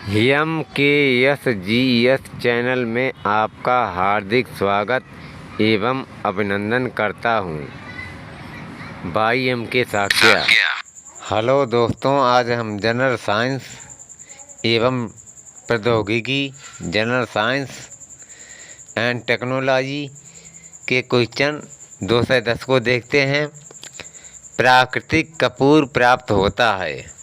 MKSGS channel में आपका हार्दिक स्वागत एवं अभिनंदन करता हूँ। By MK Sakya. हेलो दोस्तों, आज हम जनरल साइंस एवं प्रौद्योगिकी, जनरल साइंस एंड टेक्नोलॉजी के क्वेश्चन 210 को देखते हैं। प्राकृतिक कपूर प्राप्त होता है।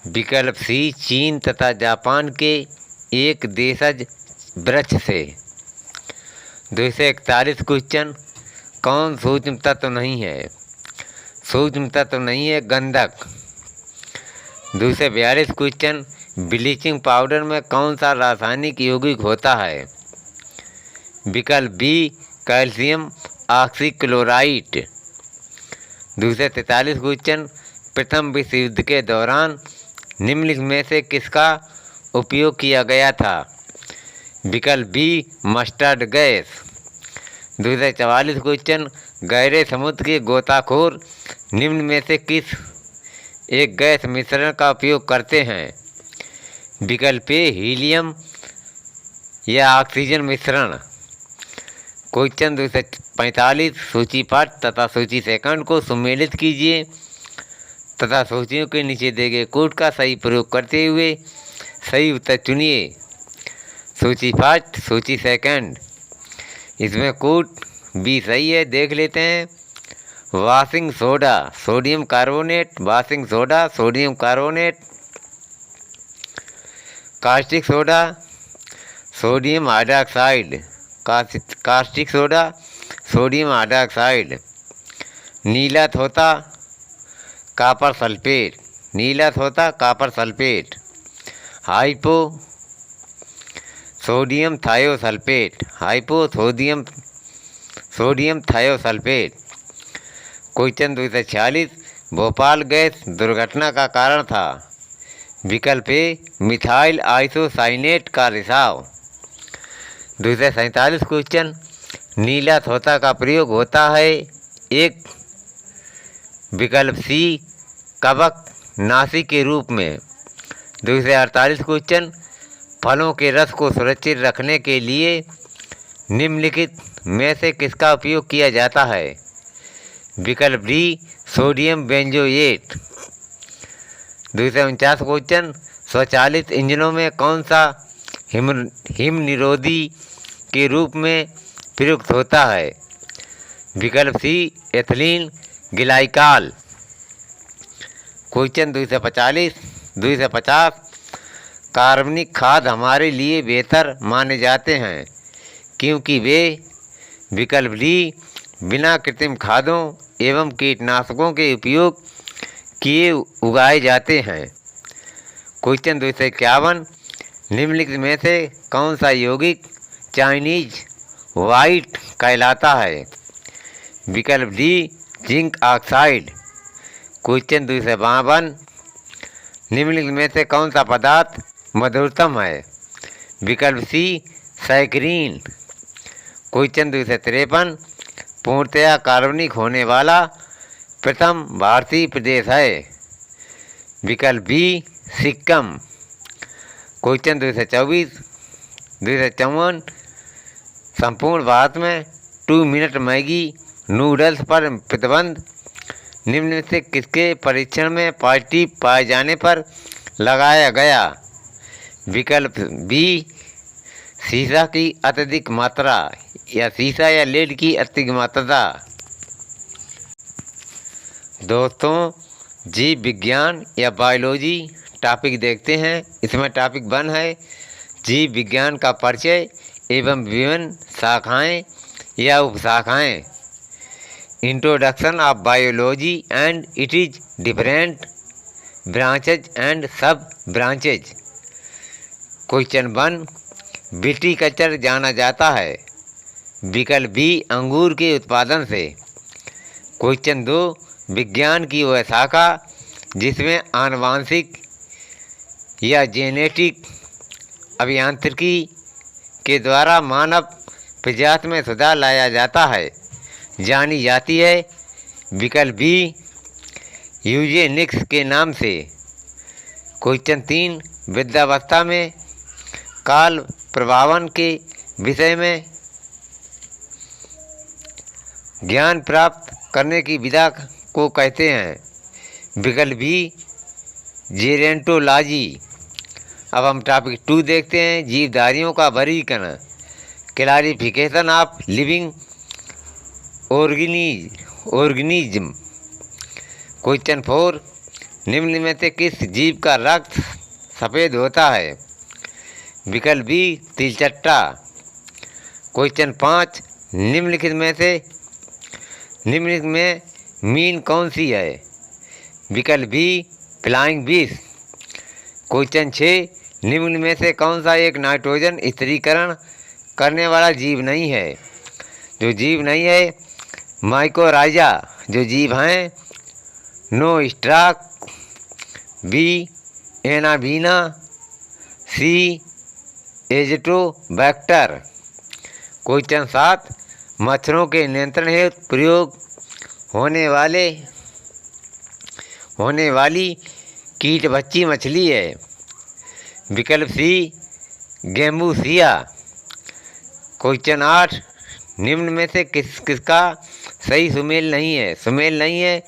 विकल्प सी, चीन तथा जापान के एक देशज वृक्ष से। 241 क्वेश्चन, कौन सूक्ष्म तत्व नहीं है? सूक्ष्म तत्व नहीं है गंधक। 242 क्वेश्चन, ब्लीचिंग पाउडर में कौन सा रासायनिक यौगिक होता है? विकल्प बी, कैल्शियम ऑक्सीक्लोराइड। 243 क्वेश्चन, प्रथम विश्व युद्ध के दौरान निम्नलिखित में से किसका उपयोग किया गया था? विकल्प बी, मस्टर्ड गैस। 244 क्वेश्चन, गहरे समुद्र के गोताखोर निम्न में से किस एक गैस मिश्रण का उपयोग करते हैं? विकल्प ए, हीलियम या ऑक्सीजन मिश्रण। क्वेश्चन 245, सूची पाठ तथा सूची सेकंड को सम्मिलित कीजिए तथा सूचियों के नीचे दिए गए कोड का सही प्रयोग करते हुए सही उत्तर चुनिए। सूची फर्स्ट, सूची सेकंड। इसमें कोड बी सही है, देख लेते हैं। Washing soda, sodium carbonate. Washing soda, sodium carbonate. Caustic soda, sodium hydroxide. Caustic soda, sodium hydroxide. नीला थोथा, कॉपर सल्फेट। नीला थोथा, copper sulphate. Hypo sodium thiosulphate. Hypo sodium thiosulphate. Question 246, Bhopal gas दुर्घटना का कारण था? विकल्प ए, मिथाइल आइसोसाइनेट का रिसाव। 247 क्वेश्चन, नीला थोथा का प्रयोग होता है एक। विकल्प सी, कवक नाशी के रूप में। 248 क्वेश्चन, फलों के रस को सुरक्षित रखने के लिए निम्नलिखित में से किसका उपयोग किया जाता है? विकल्प डी, सोडियम बेंजोएट। 249 क्वेश्चन, स्वचालित इंजनों में कौन सा हिम निरोधी के रूप में प्रयुक्त होता है? विकल्प सी, एथिलीन ग्लाइकॉल। क्वेश्चन 250, कार्बनिक खाद हमारे लिए बेहतर माने जाते हैं क्योंकि वे। विकल्प डी, बिना कृत्रिम खादों एवं कीटनाशकों के उपयोग किए उगाए जाते हैं। क्वेश्चन 251, निम्नलिखित में से कौन सा यौगिक चाइनीज वाइट कहलाता है? विकल्प डी, जिंक ऑक्साइड। क्वेश्चन 252, निम्नलिखित में से कौन सा पदार्थ मधुरतम है? विकल्प सी, सैकरीन। क्वेश्चन 253, पूर्णतया कार्बनिक होने वाला प्रथम भारतीय प्रदेश है? विकल्प बी, सिक्किम। क्वेश्चन 254, संपूर्ण भारत में 2 मिनट मैगी नूडल्स पर प्रतिबंध निम्न में से किसके परीक्षण में पॉजिटिव पाए जाने पर लगाया गया? विकल्प बी, सीसा की अत्यधिक मात्रा या सीसा या लेड की अत्यधिक मात्रा। दोस्तों, जीव विज्ञान या बायोलॉजी टॉपिक देखते हैं। इसमें टॉपिक 1 है जीव विज्ञान का परिचय एवं विभिन्न शाखाएं या उपशाखाएं। Introduction of biology and it is different branches and sub branches. Question 1, viticulture जाना जाता है? विकल्प बी, अंगूर के उत्पादन से। क्वेश्चन 2, विज्ञान की वह शाखा जिसमें आनुवांशिक या जेनेटिक अभियांत्रिकी के द्वारा मानव प्रजाति में सुधार लाया जाता है जानी जाती है? विकल्प बी, यूजेनिक्स के नाम से। क्वेश्चन 3, वृद्धावस्था में काल प्रभावन के विषय में ज्ञान प्राप्त करने की विधा को कहते हैं। विकल्प बी जेरेंटोलॉजी। अब हम टॉपिक 2 देखते हैं, जीवधारियों का वर्गीकरण, classification of living organism. Question 4, निम्न में से किस जीव का रक्त सफ़ेद होता है? विकल्प बी तिलचट्टा। क्वेश्चन 5, निम्नलिखित में मीन कौन सी है? विकल्प बी फ्लाइंग फिश। क्वेश्चन 6, निम्न में से कौन सा एक नाइट्रोजन स्थिरीकरण करने वाला जीव नहीं है? जो जीव नहीं है माइकोराइजा जो जीव हैं, नो स्ट्राक, बी एनाबीना, सी एजटोबैक्टर। क्वेश्चन 7, मच्छरों के नियंत्रण हेतु प्रयोग होने वाली कीटभक्षी मछली है? विकल्प सी गैम्बूसिया। क्वेश्चन 8, निम्न में से किसका सही सुमेल नहीं है? सुमेल नहीं है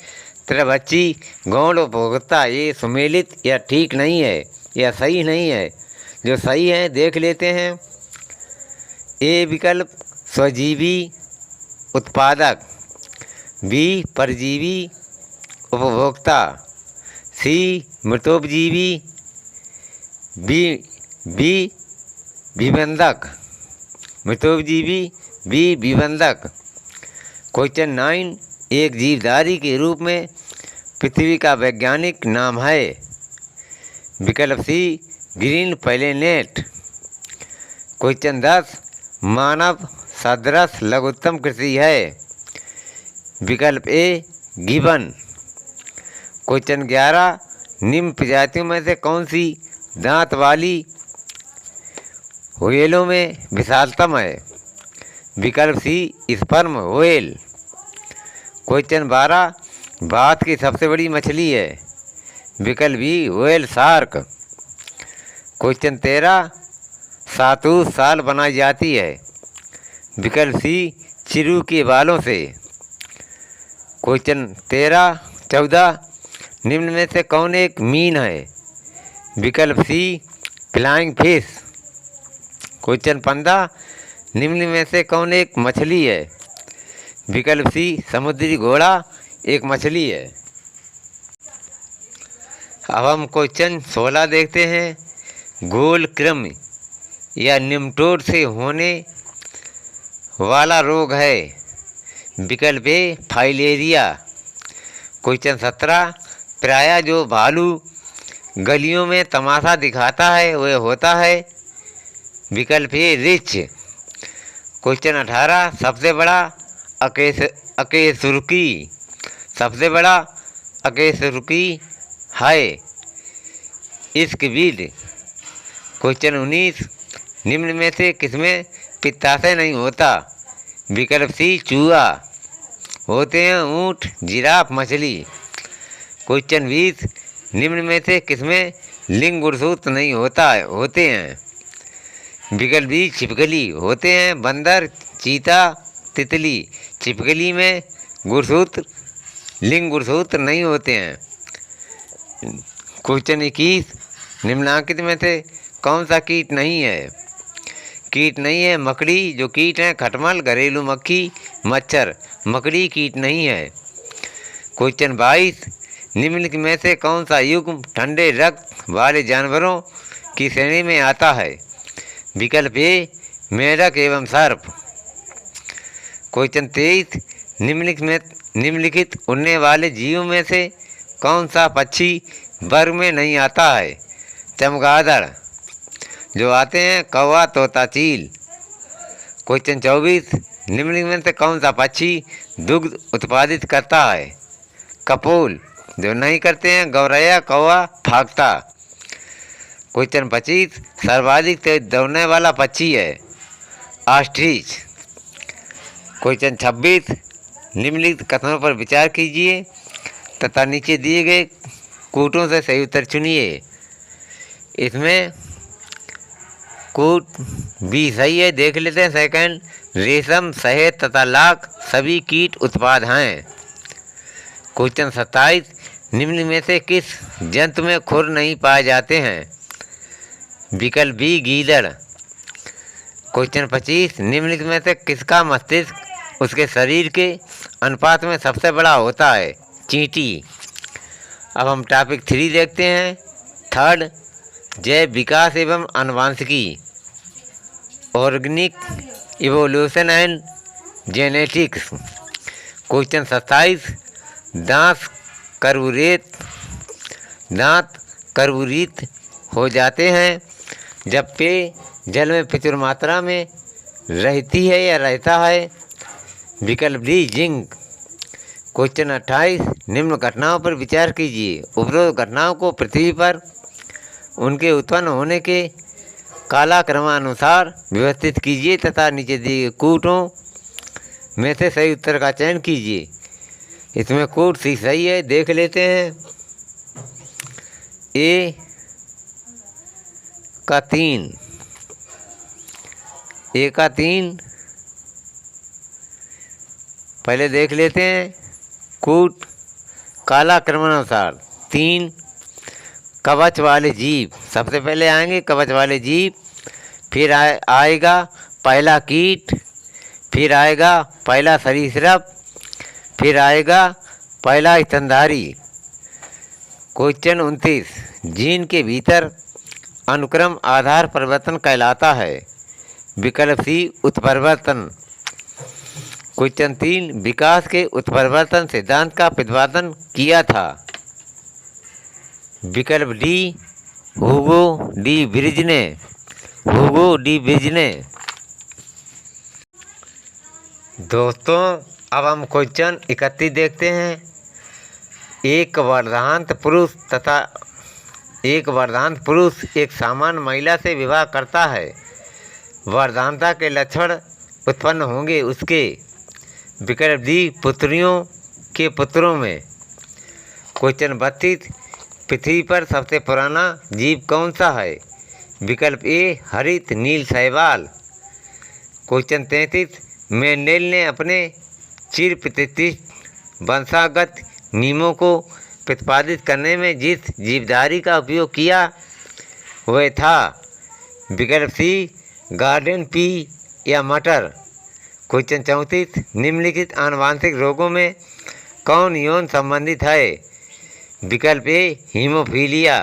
त्रिभक्षी गौण उपभोक्ता, ये सुमेलित या ठीक नहीं है या सही नहीं है। जो सही है देख लेते हैं। ए विकल्प स्वजीवी उत्पादक, बी परजीवी उपभोक्ता, सी मृतोपजीवी, बी विबंधक। मृतोपजीवी बी विबंधक। क्वेश्चन 9, एक जीवधारी के रूप में पृथ्वी का वैज्ञानिक नाम है? विकल्प सी ग्रीन प्लैनेट। क्वेश्चन 10, मानव सदृश लघुत्तम कृषि है? विकल्प ए गिबन। क्वेश्चन 11, निम्न प्रजातियों में से कौन सी दांत वाली व्हेलों में विशालतम है? विकल्प सी स्पर्म व्हेल। क्वेश्चन 12, भारत की सबसे बड़ी मछली है? विकल्प बी व्हेल शार्क। क्वेश्चन 13, सातूत साल बनाई जाती है? विकल्प सी चिरू के बालों से। क्वेश्चन 14, निम्न में से कौन एक मीन है? विकल्प सी फ्लाइंग फिश। क्वेश्चन 15, निम्न में से कौन एक मछली है? विकल्प सी समुद्री घोड़ा एक मछली है। अब हम क्वेश्चन 16 देखते हैं, गोल कृमि या निम्टोड से होने वाला रोग है? विकल्प ए फाइलेरिया। क्वेश्चन 17, प्रायः जो भालू गलियों में तमाशा दिखाता है वह होता है? विकल्प ए रिछ। क्वेश्चन 18, सबसे बड़ा अकेसुरकी है इसक बीड। क्वेश्चन 19, निम्न में से किसमें पित्ताशय नहीं होता? विकल्प सी चूहा। होते हैं ऊँट, जिराफ, मछली। क्वेश्चन 20, निम्न में से किसमें लिंग गुणसूत्र नहीं होते हैं? विकल्प बी छिपकली। होते हैं बंदर, चीता, तितली। छिपकली में लिंग गुणसूत्र नहीं होते हैं। क्वेश्चन 21, निम्नलिखित में से कौन सा कीट नहीं है? कीट नहीं है मकड़ी। जो कीट हैं खटमल, घरेलू मक्खी, मच्छर। मकड़ी कीट नहीं है। क्वेश्चन 22, निम्नलिखित में से कौन सा युग्म ठंडे रक्त वाले जानवरों की श्रेणी में आता है? विकल्प ए मेढक एवं सर्प। क्वेश्चन 23, निम्नलिखित उड़ने वाले जीवों में से कौन सा पक्षी वर्ग में नहीं आता है? चमगादड़। जो आते हैं कौवा, तोता, चील। क्वेश्चन 24, निम्नलिखित में से कौन सा पक्षी दुग्ध उत्पादित करता है? कपोल। जो नहीं करते हैं गौरैया, कौवा, फाख्ता। क्वेश्चन 25, सर्वाधिक तेज दौड़ने वाला पक्षी है? ऑस्ट्रिच। क्वेश्चन 26, निम्नलिखित कथनों पर विचार कीजिए तथा नीचे दिए गए कूटों से सही उत्तर चुनिए। इसमें कूट बी सही है। देख लेते हैं सेकंड, रेशम, शहद तथा लाख सभी कीट उत्पाद हैं। क्वेश्चन 27, निम्न में से किस जंतु में खुर नहीं पाए जाते हैं? विकल्प बी गीदड़। क्वेश्चन 25, निम्नलिखित में से किसका मस्तिष्क उसके शरीर के अनुपात में सबसे बड़ा होता है? चींटी। अब हम टॉपिक 3 देखते हैं। थर्ड, जैव विकास एवं आनुवांशिकी, organic evolution and genetics. Question 27, दांत कर्बूरित हो जाते हैं जब पेय जल में प्रचुर मात्रा में रहती है या रहता है? विकल्प डी जिंक। क्वेश्चन 28, निम्न घटनाओं पर विचार कीजिए। उपरोक्त घटनाओं को पृथ्वी पर उनके उत्पन्न होने के कालक्रमानुसार व्यवस्थित कीजिए तथा नीचे दिए कूटों में से सही उत्तर का चयन कीजिए। इसमें कूट सी सही है। देख लेते हैं। ए का 3, पहले देख लेते हैं। कूट कालक्रमानुसार 3, कवच वाले जीव, सबसे पहले आएंगे कवच वाले जीव, फिर आएगा पहला कीट, फिर आएगा पहला सरीसृप, फिर आएगा पहला स्तनधारी। क्वेश्चन 29, जीन के भीतर अनुक्रम आधार परिवर्तन कहलाता है? विकल्प सी उत्परिवर्तन। क्वेश्चन 3, विकास के उत्परिवर्तन सिद्धांत का प्रतिपादन किया था? विकल्प डी हुगो डी ब्रिज ने। दोस्तों, अब हम क्वेश्चन 31 देखते हैं। एक वर्धांत पुरुष एक सामान्य महिला से विवाह करता है। वर्धांता के लक्षण उत्पन्न होंगे उसके? विकल्प डी पुत्रियों के पुत्रों में। क्वेश्चन 32, पृथ्वी पर सबसे पुराना जीव कौन सा है? विकल्प ए हरित नील शैवाल। क्वेश्चन 33, मेंडेल ने अपने चिर प्रतिष्ठित वंशागत नियमों को प्रतिपादित करने में जिस जीवधारी का उपयोग किया वह था? विकल्प सी गार्डन पी या मटर। क्वेश्चन 34, निम्नलिखित आनुवांशिक रोगों में कौन यौन संबंधित है? विकल्प ए हीमोफीलिया।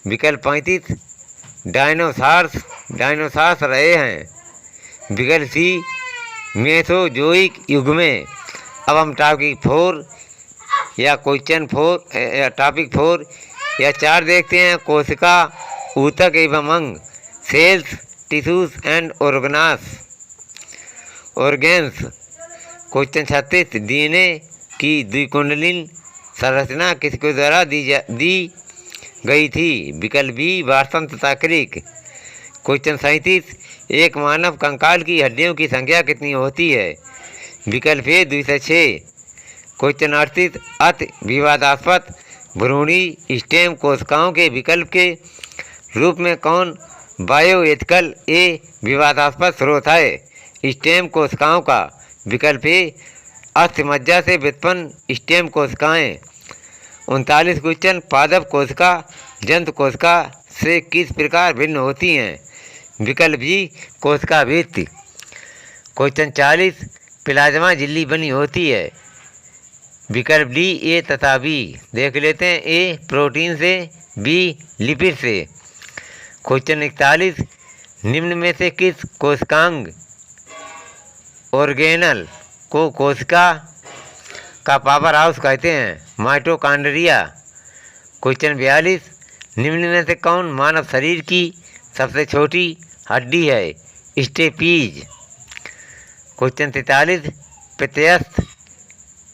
विकल्प 35, डायनोसार्स रहे हैं। विकल्प सी मेसोजोइक युग में। अब हम टॉपिक 4 या टॉपिक 4 या 4 देखते हैं। कोशिका, ऊतक एवं अंग, cells, tissues and organs. Question 36, DNA की द्विकुंडलीन संरचना किसके द्वारा दी गई थी? विकल्प बी वाटसन तथा क्रिक। क्वेश्चन 37, एक मानव कंकाल की हड्डियों की संख्या कितनी होती है? विकल्प ए 206। क्वेश्चन 38, अति विवादास्पद भ्रूणी स्टेम कोशिकाओं के विकल्प के रूप में कौन बायोएथिकल ए विवादास्पद स्रोत है? स्टेम कोशिकाओं का। विकल्प ए अस्थिमज्जा से व्युत्पन्न स्टेम कोशिकाएं। 39 क्वेश्चन, पादप कोशिका जंतु कोशिका से किस प्रकार भिन्न होती हैं? विकल्प जी कोशिका भित्ति। क्वेश्चन 40, प्लाज्मा झिल्ली बनी होती है? विकल्प डी ए तथा बी। देख लेते हैं। ए प्रोटीन से, बी लिपिड से। क्वेश्चन 41, निम्न में से किस कोशिकांग ऑर्गेनल को कोशिका का पावर हाउस कहते हैं? माइटोकॉन्ड्रिया। क्वेश्चन 42, निम्न में से कौन मानव शरीर की सबसे छोटी हड्डी है? स्टेपीज। क्वेश्चन 43, प्रत्यस्थ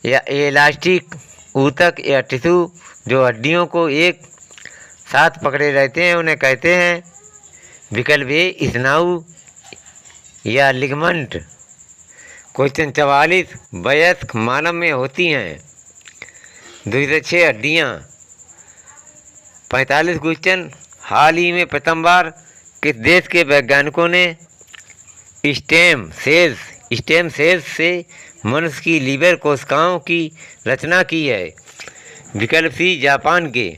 या इलास्टिक ऊतक या टिश्यू जो हड्डियों को एक साथ पकड़े रहते हैं उन्हें कहते हैं? विकल्प ए स्नायु या लिगमेंट। क्वेश्चन 44, वयस्क मानव में होती हैं 2 से 6 हड्डियाँ। 45 क्वेश्चन, हाल ही में प्रथम बार किस देश के वैज्ञानिकों ने स्टेम सेल्स से मनुष्य की लीवर कोशिकाओं की रचना की है? विकल्प सी जापान के।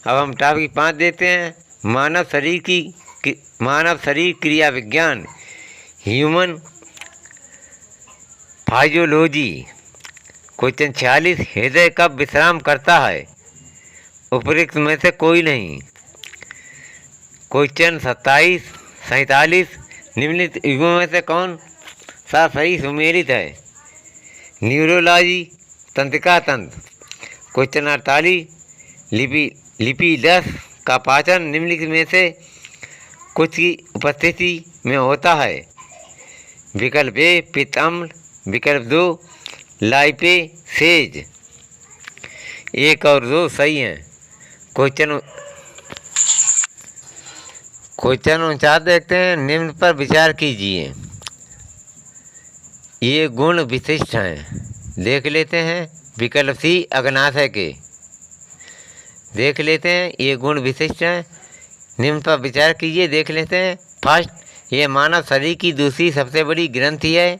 अब हम टॉपिक 5 देते हैं, मानव शरीर क्रिया विज्ञान, ह्यूमन फाइजियोलॉजी। क्वेश्चन 46, हृदय कब विश्राम करता है? उपरोक्त में से कोई नहीं। क्वेश्चन 47, निम्नलिखित युगों में से कौन सा सही सुमेलित है? न्यूरोलॉजी, तंत्रिका तंत्र। क्वेश्चन 48, लिपिडस का पाचन निम्नलिखित में से कुछ की उपस्थिति में होता है? विकल्प ए पित्त अम्ल, विकल्प 2 लाइपेसेज। 1 और 2 सही हैं। क्वेश्चन 49 देखते हैं, निम्न पर विचार कीजिए। ये गुण विशिष्ट हैं, देख लेते हैं। विकल्प सी अग्नाशय के। देख लेते हैं, ये गुण विशिष्ट हैं, निम्न पर विचार कीजिए, देख लेते हैं। फर्स्ट, ये मानव शरीर की दूसरी सबसे बड़ी ग्रंथि है।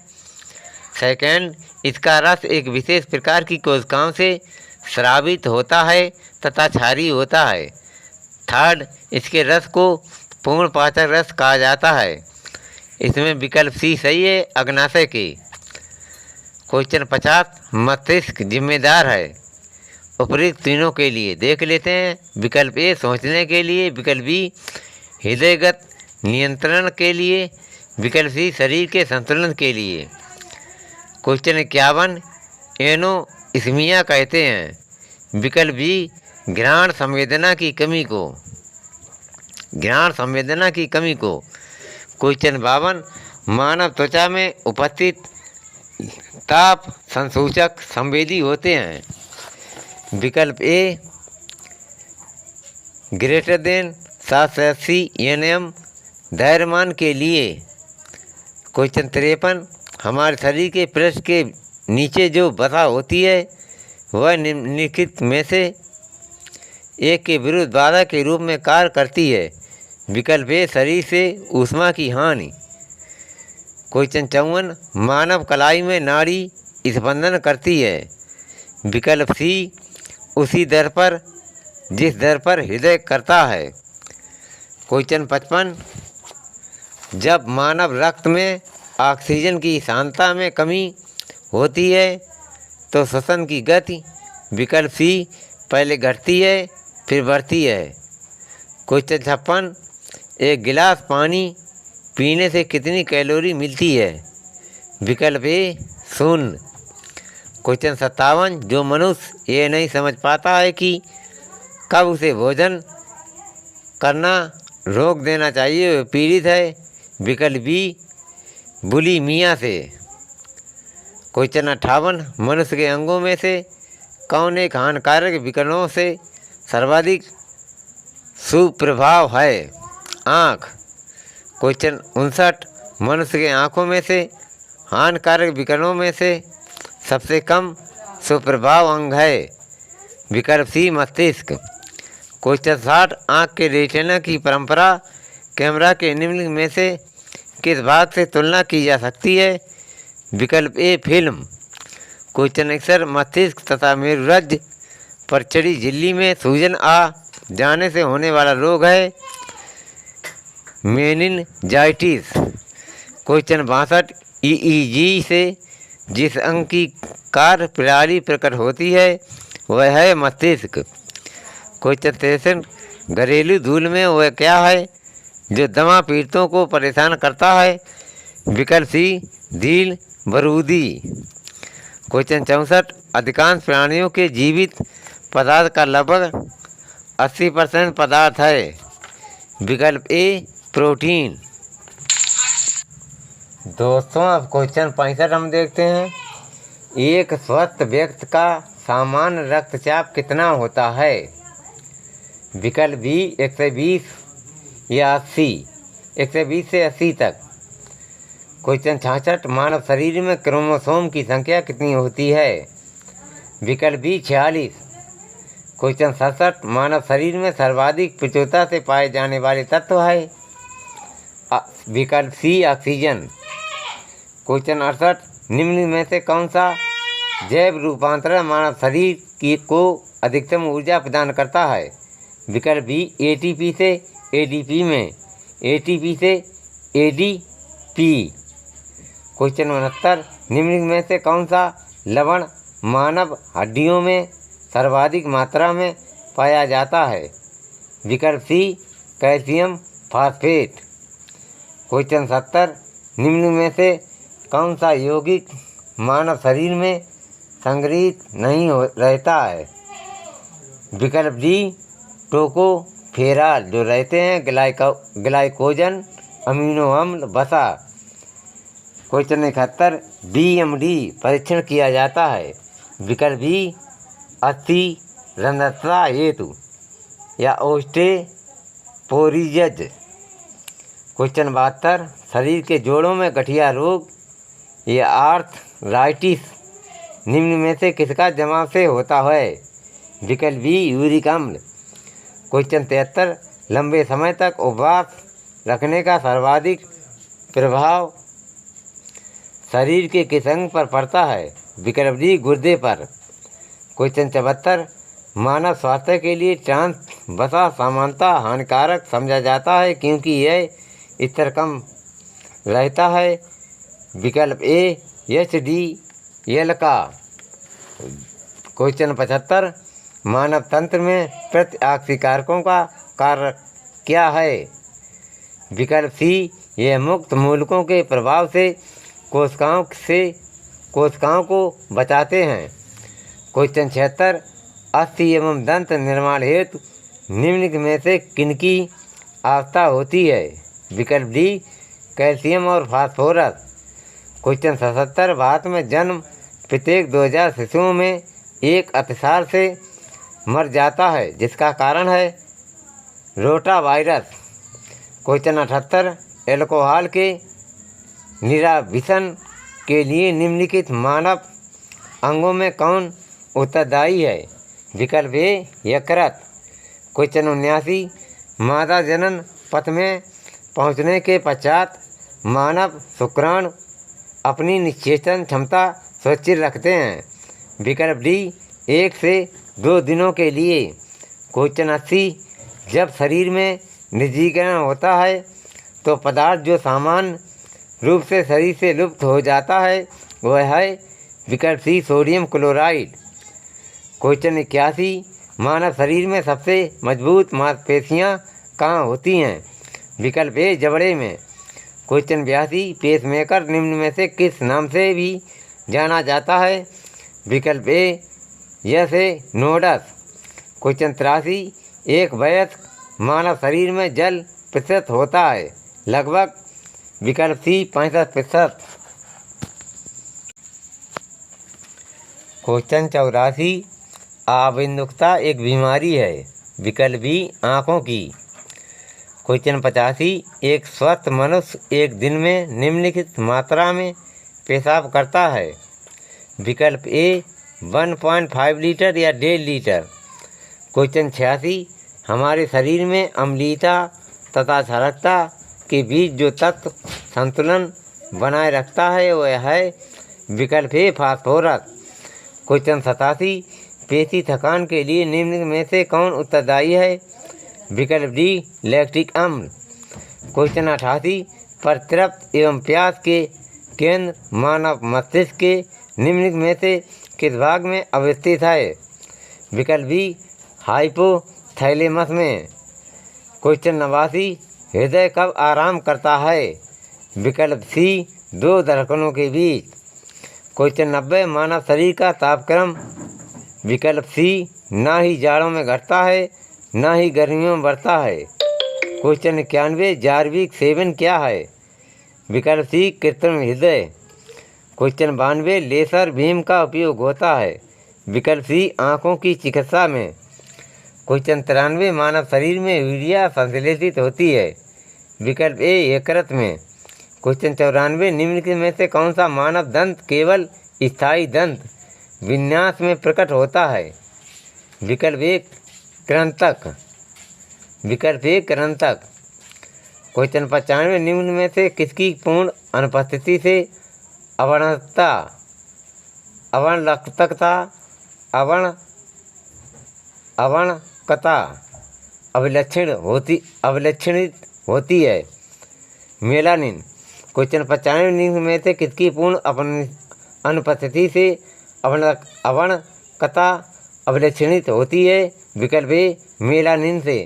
सेकंड, इसका रस एक विशेष प्रकार की कोशिकाओं से स्रावित होता है तथा क्षारीय होता है। थर्ड, इसके रस को पूर्ण पाचक रस कहा जाता है। इसमें विकल्प सी सही है, अग्नाशय के। क्वेश्चन 50, मस्तिष्क जिम्मेदार है उपरोक्त तीनों के लिए? देख लेते हैं। विकल्प ए सोचने के लिए, विकल्प बी हृदयगत नियंत्रण के लिए, विकल्प सी शरीर के संतुलन के लिए। क्वेश्चन 51, एनोइस्मिया कहते हैं? विकल्प बी घ्राण संवेदना की कमी को। क्वेश्चन 52, मानव त्वचा में उपस्थित ताप संसूचक संवेदी होते हैं? विकल्प ए ग्रेटर देन 780 nm द्रव्यमान के लिए। क्वेश्चन 53, हमारे शरीर के पृष्ठ के नीचे जो वसा होती है वह निम्नलिखित में से एक के विरुद्ध बाधा के रूप में कार्य करती है? विकल्प ए शरीर से ऊष्मा की हानि। क्वेश्चन 54, मानव कलाई में नाड़ी स्पंदन करती है? विकल्प सी उसी दर पर जिस दर पर हृदय करता है। क्वेश्चन 55, जब मानव रक्त में ऑक्सीजन की सांद्रता में कमी होती है तो श्वसन की गति? विकल्प सी पहले घटती है फिर बढ़ती है। क्वेश्चन 56, एक गिलास पानी पीने से कितनी कैलोरी मिलती है? विकल्प ए 0। क्वेश्चन 57, जो मनुष्य ये नहीं समझ पाता है कि कब उसे भोजन करना रोक देना चाहिए, वह पीड़ित है? विकल्प बी बुलिमिया से। क्वेश्चन 58, मनुष्य के अंगों में से कौन एक हानिकारक विकिरणों से सर्वाधिक सुप्रभाव है? आँख। क्वेश्चन 59, मनुष्य के आँखों में से हानिकारक विकिरणों में से सबसे कम सुप्रभाव अंग है? विकल्प सी मस्तिष्क। क्वेश्चन 60, आँख के रेटिना की परंपरा कैमरा के निम्नलिखित में से किस भाग से तुलना की जा सकती है? विकल्प ए फिल्म। क्वेश्चन 61, मस्तिष्क तथा मेरुरज्जु पर चढ़ी झिल्ली में सूजन आ जाने से होने वाला रोग है? मेनिनजाइटिस। क्वेश्चन 62, ईईजी से जिस अंग की कार्य प्रणाली प्रकट होती है वह है मस्तिष्क। क्वेश्चन 63, घरेलू धूल में वह क्या है जो दमा पीड़ितों को परेशान करता है? विकल्प सी धील बरूदी। क्वेश्चन 64, अधिकांश प्राणियों के जीवित पदार्थ का लगभग 80% पदार्थ है? विकल्प ए प्रोटीन। दोस्तों, अब क्वेश्चन 65 हम देखते हैं। एक स्वस्थ व्यक्ति का सामान्य रक्तचाप कितना होता है? विकल्प बी 120 या 80, 120 से 80 तक। क्वेश्चन 66, मानव शरीर में क्रोमोसोम की संख्या कितनी होती है? विकल्प बी 46। क्वेश्चन 67 मानव शरीर में सर्वाधिक प्रचुरता से पाए जाने वाले तत्व है विकल्प सी ऑक्सीजन। क्वेश्चन 68 निम्न में से कौन सा जैव रूपांतरण मानव शरीर की को अधिकतम ऊर्जा प्रदान करता है? विकल्प बी एटीपी से एडीपी में, एटीपी से एडीपी। क्वेश्चन 69 निम्न में से कौन सा लवण मानव हड्डियों में सर्वाधिक मात्रा में पाया जाता है? विकल्प सी कैल्शियम फॉस्फेट। क्वेश्चन 70 निम्न में से कौन सा यौगिक मानव शरीर में संग्रहित नहीं रहता है? विकल्प डी टोकोफेरॉल, जो रहते हैं ग्लाइकोजन अमीनो अम्ल वसा। क्वेश्चन 71 बीएमडी परीक्षण किया जाता है? विकल्प बी अस्थि रंध्रता हेतु या ओस्टेपोरिजज। क्वेश्चन 72 शरीर के जोड़ों में गठिया रोग या आर्थराइटिस निम्न में से किसका जमाव से होता है? विकल्प बी यूरिक अम्ल। क्वेश्चन 73 लंबे समय तक उपवास रखने का सर्वाधिक प्रभाव शरीर के किस अंग पर पड़ता है? विकल्प डी गुर्दे पर। क्वेश्चन 74 मानव स्वास्थ्य के लिए ट्रांस वसा सामान्यतः हानिकारक समझा जाता है क्योंकि यह स्तर कम रहता है? विकल्प ए HDL का। क्वेश्चन 75 मानव तंत्र में प्रतिऑक्सीकारकों का कार्य क्या है? विकल्प सी यह मुक्त मूलकों के प्रभाव से कोशिकाओं को बचाते हैं। क्वेश्चन 76 अस्थि एवं दंत निर्माण हेतु निम्न में से किनकी आवश्यकता होती है? विकल्प डी कैल्शियम और फास्फोरस। क्वेश्चन 77 भारत में जन्म प्रत्येक 2000 शिशुओं में एक अतिसार से मर जाता है जिसका कारण है? Rota virus. क्वेश्चन 78 एल्कोहल के निराभिसन के लिए निम्नलिखित मानव अंगों में कौन उत्तरदायी है? विकल्प ए यकृत। क्वेश्चन 79 मादा जनन पथ में पहुंचने के पश्चात मानव शुक्राणु अपनी निषेचन क्षमता सुरक्षित रखते हैं? विकल्प डी 1 से 2 दिनों के लिए। क्वेश्चन 80 जब शरीर में निर्जीकरण होता है तो पदार्थ जो सामान्य रूप से शरीर से लुप्त हो जाता है वह है? विकल्प सी सोडियम क्लोराइड। क्वेश्चन 81 मानव शरीर में सबसे मजबूत मांसपेशियां कहाँ होती हैं? विकल्प ए जबड़े में। क्वेश्चन 82 पेसमेकर निम्न में से किस नाम से भी जाना जाता है? विकल्प ए यस ए नोडस। क्वेश्चन 83 एक वयस्क मानव शरीर में जल प्रतिशत होता है? लगभग। विकल्प सी 65%। क्वेश्चन 84 आबिंदुकता एक बीमारी है? विकल्प बी आँखों की। क्वेश्चन 85 एक स्वस्थ मनुष्य एक दिन में निम्नलिखित मात्रा में पेशाब करता है? विकल्प ए 1.5 लीटर या 1.5 लीटर। क्वेश्चन 86 हमारे शरीर में अम्लीयता तथा क्षारकता के बीच जो तत्व संतुलन बनाए रखता है वह है? विकल्प ए फास्फोरस। क्वेश्चन 87 पेशी थकान के लिए निम्न में से कौन उत्तरदायी है? विकल्प डी लैक्टिक अम्ल। क्वेश्चन 88 प्रतिरक्त एवं प्यास के केंद्र मानव मस्तिष्क के निम्न में से किस भाग में अवस्थित है? विकल्प बी हाइपोथैलेमस में। क्वेश्चन 89 हृदय कब आराम करता है? विकल्प सी 2 धड़कनों के बीच। क्वेश्चन 90 मानव शरीर का तापक्रम? विकल्प सी ना ही जाड़ों में घटता है ना ही गर्मियों में बढ़ता है। क्वेश्चन 91 जार्विक सेवन क्या है? विकल्प सी कृत्रिम हृदय। क्वेश्चन 92 लेसर बीम का उपयोग होता है? विकल्प सी आँखों की चिकित्सा में। क्वेश्चन 93 मानव शरीर में यूरिया संश्लेषित होती है? विकल्प ए यकृत में। क्वेश्चन 94 निम्न में से कौन सा मानव दंत केवल स्थायी दंत विन्यास में प्रकट होता है? विकल्प ए कृंतक। विकल्प ए कृंतक। क्वेश्चन 95 निम्न में से किसकी पूर्ण अनुपस्थिति से अवर्णता, अवर्णकता, अवर्णकता अवलक्षणित होती है? मेलानिन। क्वेश्चन 95 निम्न में से किसकी पूर्ण अनुपस्थिति से अवर्णकता अवलक्षणित होती है? विकल्प ए मेलानिन से।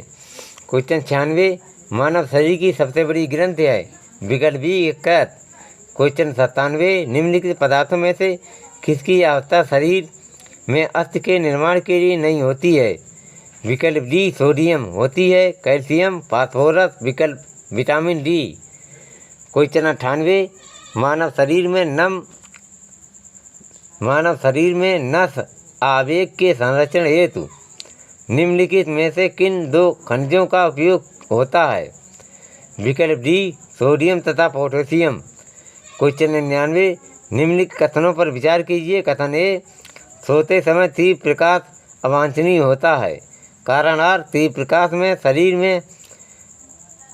क्वेश्चन 96 मानव शरीर की सबसे बड़ी ग्रंथि है? विकल्प बी यकृत। क्वेश्चन 97 निम्नलिखित पदार्थों में से किसकी आवश्यकता शरीर में अस्थि के निर्माण के लिए नहीं होती है? विकल्प डी सोडियम होती है, कैल्शियम, फास्फोरस, विकल्प विटामिन डी। क्वेश्चन 98 मानव शरीर में नस आवेग के संरक्षण हेतु निम्नलिखित में से किन दो खनिजों का उपयोग होता है? विकल्प डी सोडियम तथा पोटेशियम। क्वेश्चन 99 निम्नलिखित कथनों पर विचार कीजिए। कथन ए सोते समय तीव्र प्रकाश अवांछनीय होता है। कारण आर तीव्र प्रकाश में शरीर में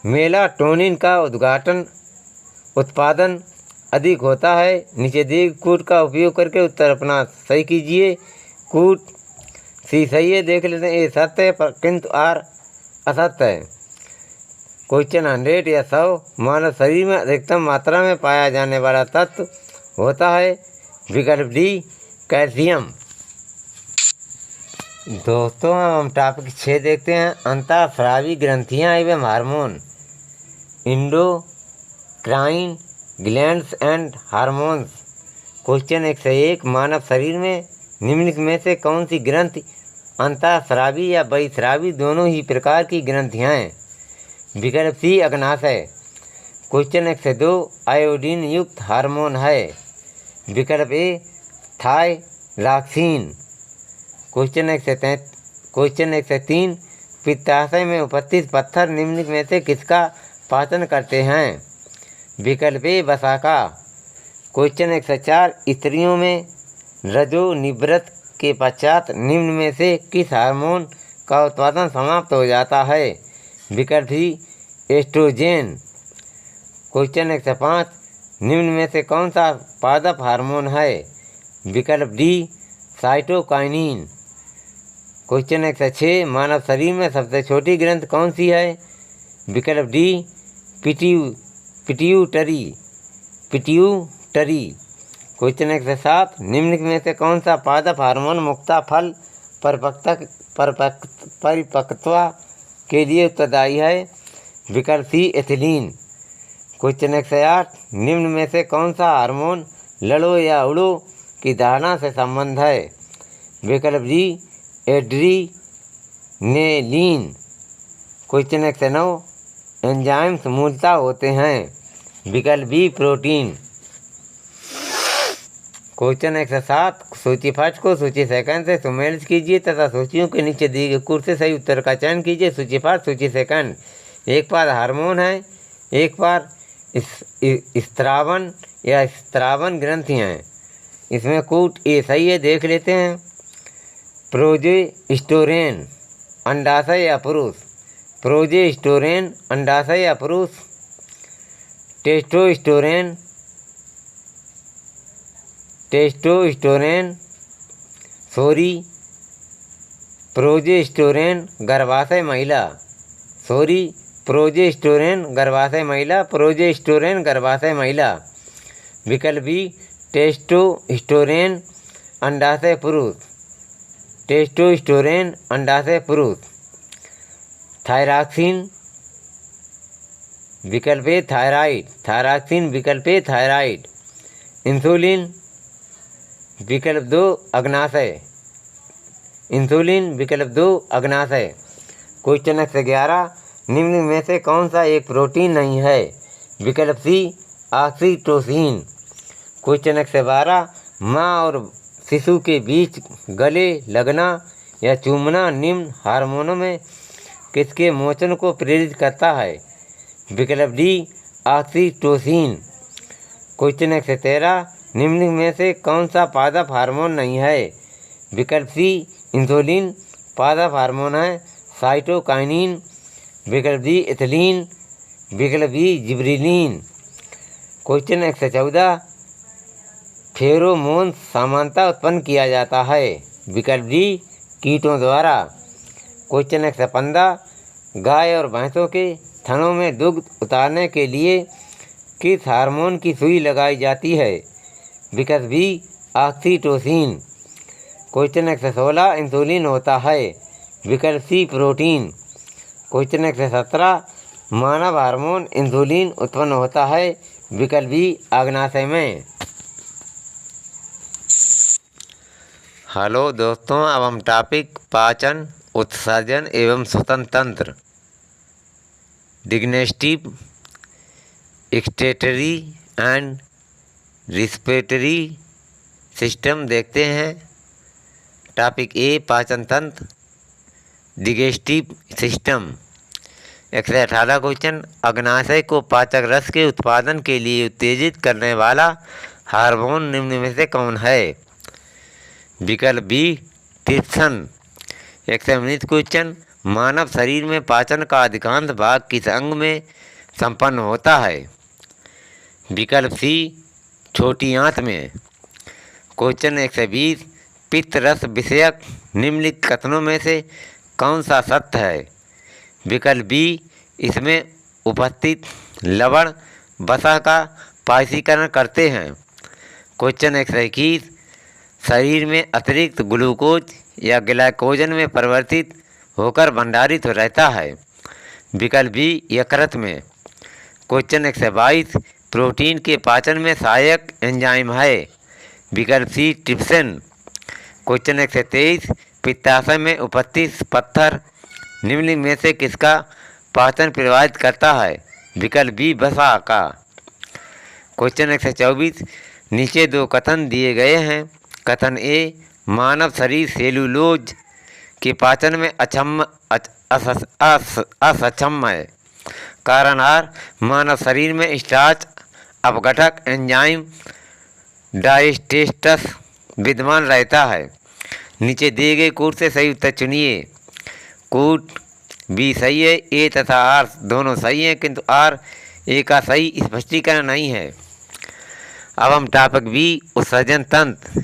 मेलाटोनिन का उत्पादन अधिक होता है। नीचे दिए कूट का उपयोग करके उत्तर अपना सही कीजिए। कूट सी सही है, देख लेते हैं। ये सत्य है किंतु आर असत्य है। क्वेश्चन 100 या 100 मानव शरीर में अधिकतम मात्रा में पाया जाने वाला तत्व होता है? विकल्प डी कैल्शियम। दोस्तों हम टॉपिक 6 देखते हैं। अंतःस्रावी ग्रंथियाँ एवं hormone, endocrine glands and hormones. Question 101 मानव शरीर में निम्नलिखित में से कौन सी ग्रंथि अंतःस्रावी या बहिस्रावी दोनों ही प्रकार की ग्रंथियाँ हैं? विकल्प सी अग्नाशय। क्वेश्चन 102 आयोडीन युक्त हार्मोन है? विकल्प ए थायरॉक्सिन। क्वेश्चन 103 पित्ताशय में उपस्थित पत्थर निम्नलिखित में से किसका पाचन करते हैं? विकल्प ए वसाका। क्वेश्चन 104 स्त्रियों में रजोनिवृत्त के पश्चात निम्न में से किस हार्मोन का उत्पादन समाप्त हो जाता है? विकल्प सी एस्ट्रोजेन। क्वेश्चन 105 निम्न में से कौन सा पादप हार्मोन है? विकल्प डी साइटोकाइनिन। क्वेश्चन 106 मानव शरीर में सबसे छोटी ग्रंथि कौन सी है? विकल्प डी पिट्यूटरी। क्वेश्चन 107 निम्नलिखित में से कौन सा पादप हार्मोन मुक्ता फल परिपक्वता के लिए उत्तरदायी है? विकल्प सी एथिलीन। क्वेश्चन 108 निम्न में से कौन सा हार्मोन लड़ो या उड़ो की धारणा से संबंध है? विकल्प डी एड्रीनेलिन। क्वेश्चन 109 एंजाइम्स मूलतः होते हैं? विकल्प बी प्रोटीन। क्वेश्चन 107 सूची फर्स्ट को सूची सेकंड से सुमेलित कीजिए तथा सूचियों के नीचे दिए गए कूट से सही उत्तर का चयन कीजिए। सूची फर्स्ट सूची सेकंड। एक बार हार्मोन है, एक बार स्त्रावन या स्त्रावन ग्रंथियाँ हैं। इसमें कूट ए सही है, देख लेते हैं। प्रोजेस्टेरोन अंडाशय या पुरुष? प्रोजेस्टेरोन अंडाशय या पुरुष? प्रोजेस्टेरोन गर्भाशय महिला। प्रोजेस्टेरोन गर्भाशय महिला। विकल्प बी टेस्टोस्टेरोन अंडाशय पुरुष। थायरॉक्सिन। विकल्प ए थायराइड। इंसुलिन। विकल्प 2 अग्नाशय। क्वेश्चन 111 निम्न में से कौन सा एक प्रोटीन नहीं है? विकल्प सी ऑक्सीटोसिन। क्वेश्चन 112 माँ और शिशु के बीच गले लगना या चूमना निम्न हार्मोनों में किसके मोचन को प्रेरित करता है? विकल्प डी ऑक्सीटोसिन। क्वेश्चन 113 निम्न में से कौन सा पादप हार्मोन नहीं है? विकल्प सी इंसुलिन, पादप हार्मोन है साइटोकाइनिन, विकल्प डी इथिलीन, विकल्प बी जिबरेलिन। क्वेश्चन 114, फेरोमोन सामान्यतः उत्पन्न किया जाता है, विकल्प डी कीटों द्वारा। क्वेश्चन 115, गाय और भैंसों के थनों में दुग्ध उतारने के लिए किस हार्मोन की सुई लगाई जाती है, विकल्प बी ऑक्सीटोसिन। क्वेश्चन 116, इंसुलिन होता है, विकल्प सी प्रोटीन। क्वेश्चन 117, मानव हार्मोन इंसुलिन उत्पन्न होता है, विकल्प बी अग्नाशय में। हेलो दोस्तों, अब हम टॉपिक पाचन, उत्सर्जन एवं श्वसन तंत्र, डिग्नेस्टिव, एक्सक्रीटरी एंड रिस्पिरेटरी सिस्टम देखते हैं। टॉपिक ए पाचन तंत्र, डिgestive सिस्टम। 118 क्वेश्चन, अग्नाशय को पाचक रस के उत्पादन के लिए उत्तेजित करने वाला हार्मोन निम्न में से कौन है, विकल्प बी ट्रिप्सिन। 119 क्वेश्चन, मानव शरीर में पाचन का अधिकांश भाग किस अंग में संपन्न होता है, विकल्प सी छोटी आंत में। क्वेश्चन 120, पित्त रस विषयक निम्नलिखित कथनों में से कौन सा सत्य है, विकल्प बी इसमें उपस्थित लवण वसा का पाचीकरण करते हैं। क्वेश्चन 121, शरीर में अतिरिक्त ग्लूकोज या ग्लाइकोजन में परिवर्तित होकर भंडारित रहता है, विकल्प बी यकृत में। क्वेश्चन 122, प्रोटीन के पाचन में सहायक एंजाइम है, विकल्प सी ट्रिप्सिन। क्वेश्चन 123, पित्ताशय में उपस्थित पत्थर निम्न में से किसका पाचन प्रभावित करता है, विकल्प बी वसा का। क्वेश्चन 124, नीचे दो कथन दिए गए हैं। कथन ए, मानव शरीर सेलुलोज के पाचन में असक्षम है। कारण आर, मानव शरीर में स्टार्च अपघटक एंजाइम डाइजेस्टस विद्यमान रहता है। नीचे दिए गए कूट से सही उत्तर चुनिए। कूट बी सही है, ए तथा आर दोनों सही हैं, किंतु आर ए का सही स्पष्टीकरण नहीं है। अब हम टॉपिक बी उत्सर्जन तंत्र,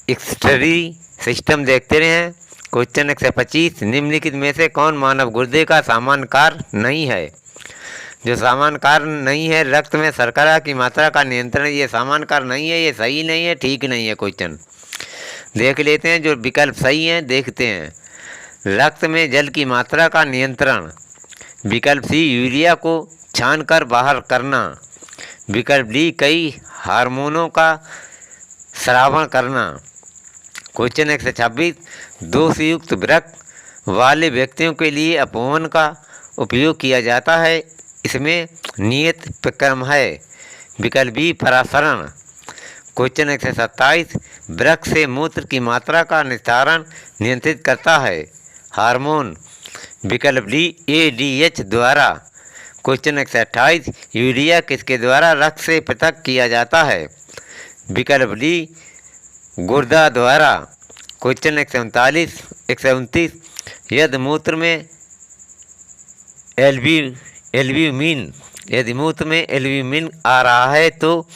एक्सक्रीटरी सिस्टम देखते रहे हैं। क्वेश्चन 125, निम्नलिखित में से कौन मानव गुर्दे का सामान्य कार्य नहीं है, जो सामान्य कार्य नहीं है, रक्त में शर्करा की मात्रा का नियंत्रण, ये सामान्य कार्य नहीं है, ये सही नहीं है, ठीक नहीं है। क्वेश्चन देख लेते हैं, जो विकल्प सही हैं देखते हैं। रक्त में जल की मात्रा का नियंत्रण, विकल्प सी यूरिया को छानकर बाहर करना, विकल्प डी कई हार्मोनों का स्रावण करना। क्वेश्चन 126, दोषयुक्त वृक्क वाले व्यक्तियों के लिए अपवन का उपयोग किया जाता है, इसमें नियत प्रक्रम है, विकल्प बी परासरण। क्वेश्चन 127, वृक्क से मूत्र की मात्रा का निस्तारण नियंत्रित करता है हार्मोन, विकल्प डी ADH द्वारा। क्वेश्चन 128, यूरिया किसके द्वारा रक्त से पृथक किया जाता है, विकल्प डी गुर्दा द्वारा। क्वेश्चन 129, यदि मूत्र में एल्ब्यूमिन यदि मूत्र में एल्ब्यूमिन आ रहा है तो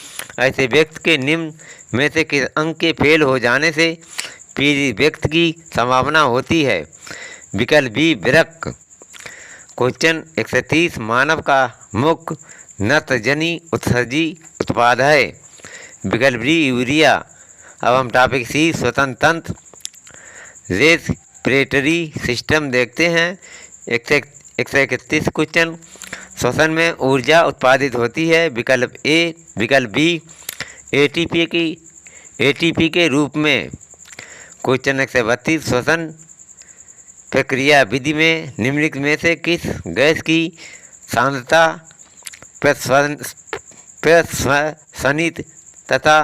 ऐसे व्यक्ति के निम्न में से किस अंग के फेल हो जाने से पीड़ित व्यक्ति की संभावना होती है, विकल्प बी वृक्क। क्वेश्चन 130, मानव का मुख्य नत्रजनी उत्सर्जी उत्पाद है, विकल्प डी यूरिया। अब हम टॉपिक सी श्वसन तंत्र, रेस्पिरेटरी सिस्टम देखते हैं। 131 क्वेश्चन, श्वसन में ऊर्जा उत्पादित होती है, विकल्प ए, विकल्प बी एटीपी के रूप में। क्वेश्चन 132, श्वसन प्रक्रिया विधि में निम्नलिखित में से किस गैस की सांद्रता प्रश्वसनित तथा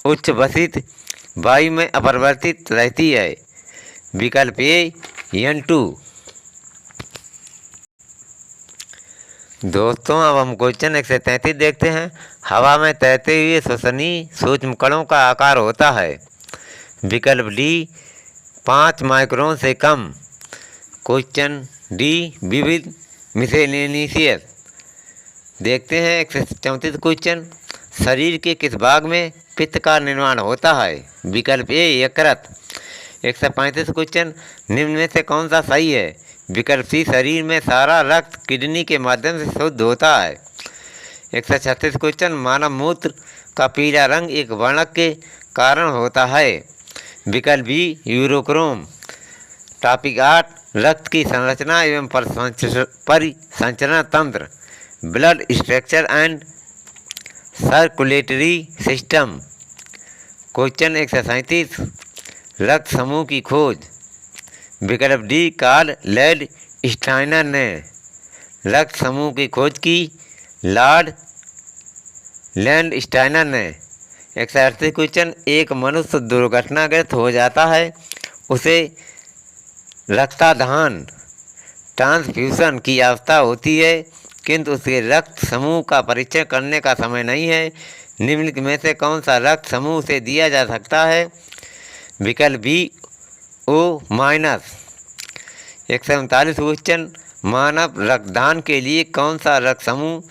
उच्च वसित वायु में अपरिवर्तित रहती है, विकल्प ए N2। दोस्तों अब हम क्वेश्चन 133 देखते हैं। हवा में तैरते हुए श्वसनीय सूक्ष्म कणों का आकार होता है, विकल्प डी 5 माइक्रोन से कम। क्वेश्चन डी विविध मिसेलेनियस। देखते हैं 134 क्वेश्चन। शरीर के किस भाग में पित्त का निर्माण होता है? विकल्प ए यकृत। 135 क्वेश्चन। निम्न में से कौन सा सही है? विकल्प सी शरीर में सारा रक्त किडनी के माध्यम से शुद्ध होता है। 136 क्वेश्चन। मानव मूत्र का पीला रंग एक वर्णक के कारण होता है। विकल्प बी यूरोक्रोम। टॉपिक 8 रक्त की संरचना एवं परिसंचरण तंत्र। Blood structure and circulatory system. Question 137 रक्त समूह की खोज। विकल्प डी कार्ल लैंड स्टाइनर ने रक्त समूह की खोज की। लॉर्ड लैंड स्टाइनर ने। 138 क्वेश्चन। एक मनुष्य दुर्घटनाग्रस्त हो जाता है, उसे रक्ताधान ट्रांसफ्यूजन की आवश्यकता होती है, किंतु उसके रक्त समूह का परीक्षण करने का समय नहीं है। निम्नलिखित में से कौन सा रक्त समूह से दिया जा सकता है? विकल्प बी ओ माइनस। 139 क्वेश्चन। मानव रक्तदान के लिए कौन सा रक्त समूह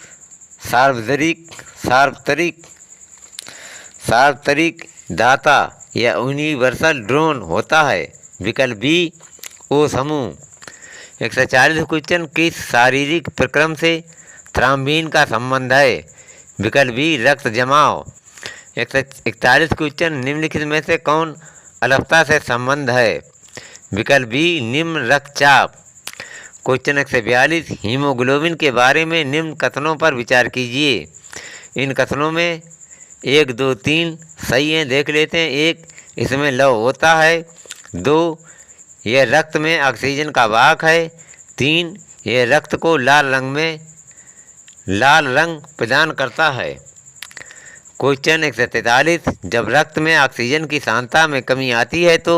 सार्वत्रिक दाता या यूनिवर्सल ड्रोन होता है? विकल्प बी ओ समूह। 140 क्वेश्चन। किस शारीरिक प्रक्रम से थ्राम्बीन का संबंध है? विकल्प बी रक्त जमाव। 141 क्वेश्चन। निम्नलिखित में से कौन अलपता से संबंध है? विकल्प बी निम्न रक्तचाप। क्वेश्चन 142 हीमोग्लोबिन के बारे में निम्न कथनों पर विचार कीजिए। इन कथनों में 1, 2, 3 सही हैं, देख लेते हैं। 1 इसमें लव होता है। 2 यह रक्त में ऑक्सीजन का वाहक है। 3 यह रक्त को लाल रंग प्रदान करता है। क्वेश्चन 143 जब रक्त में ऑक्सीजन की सांद्रता में कमी आती है तो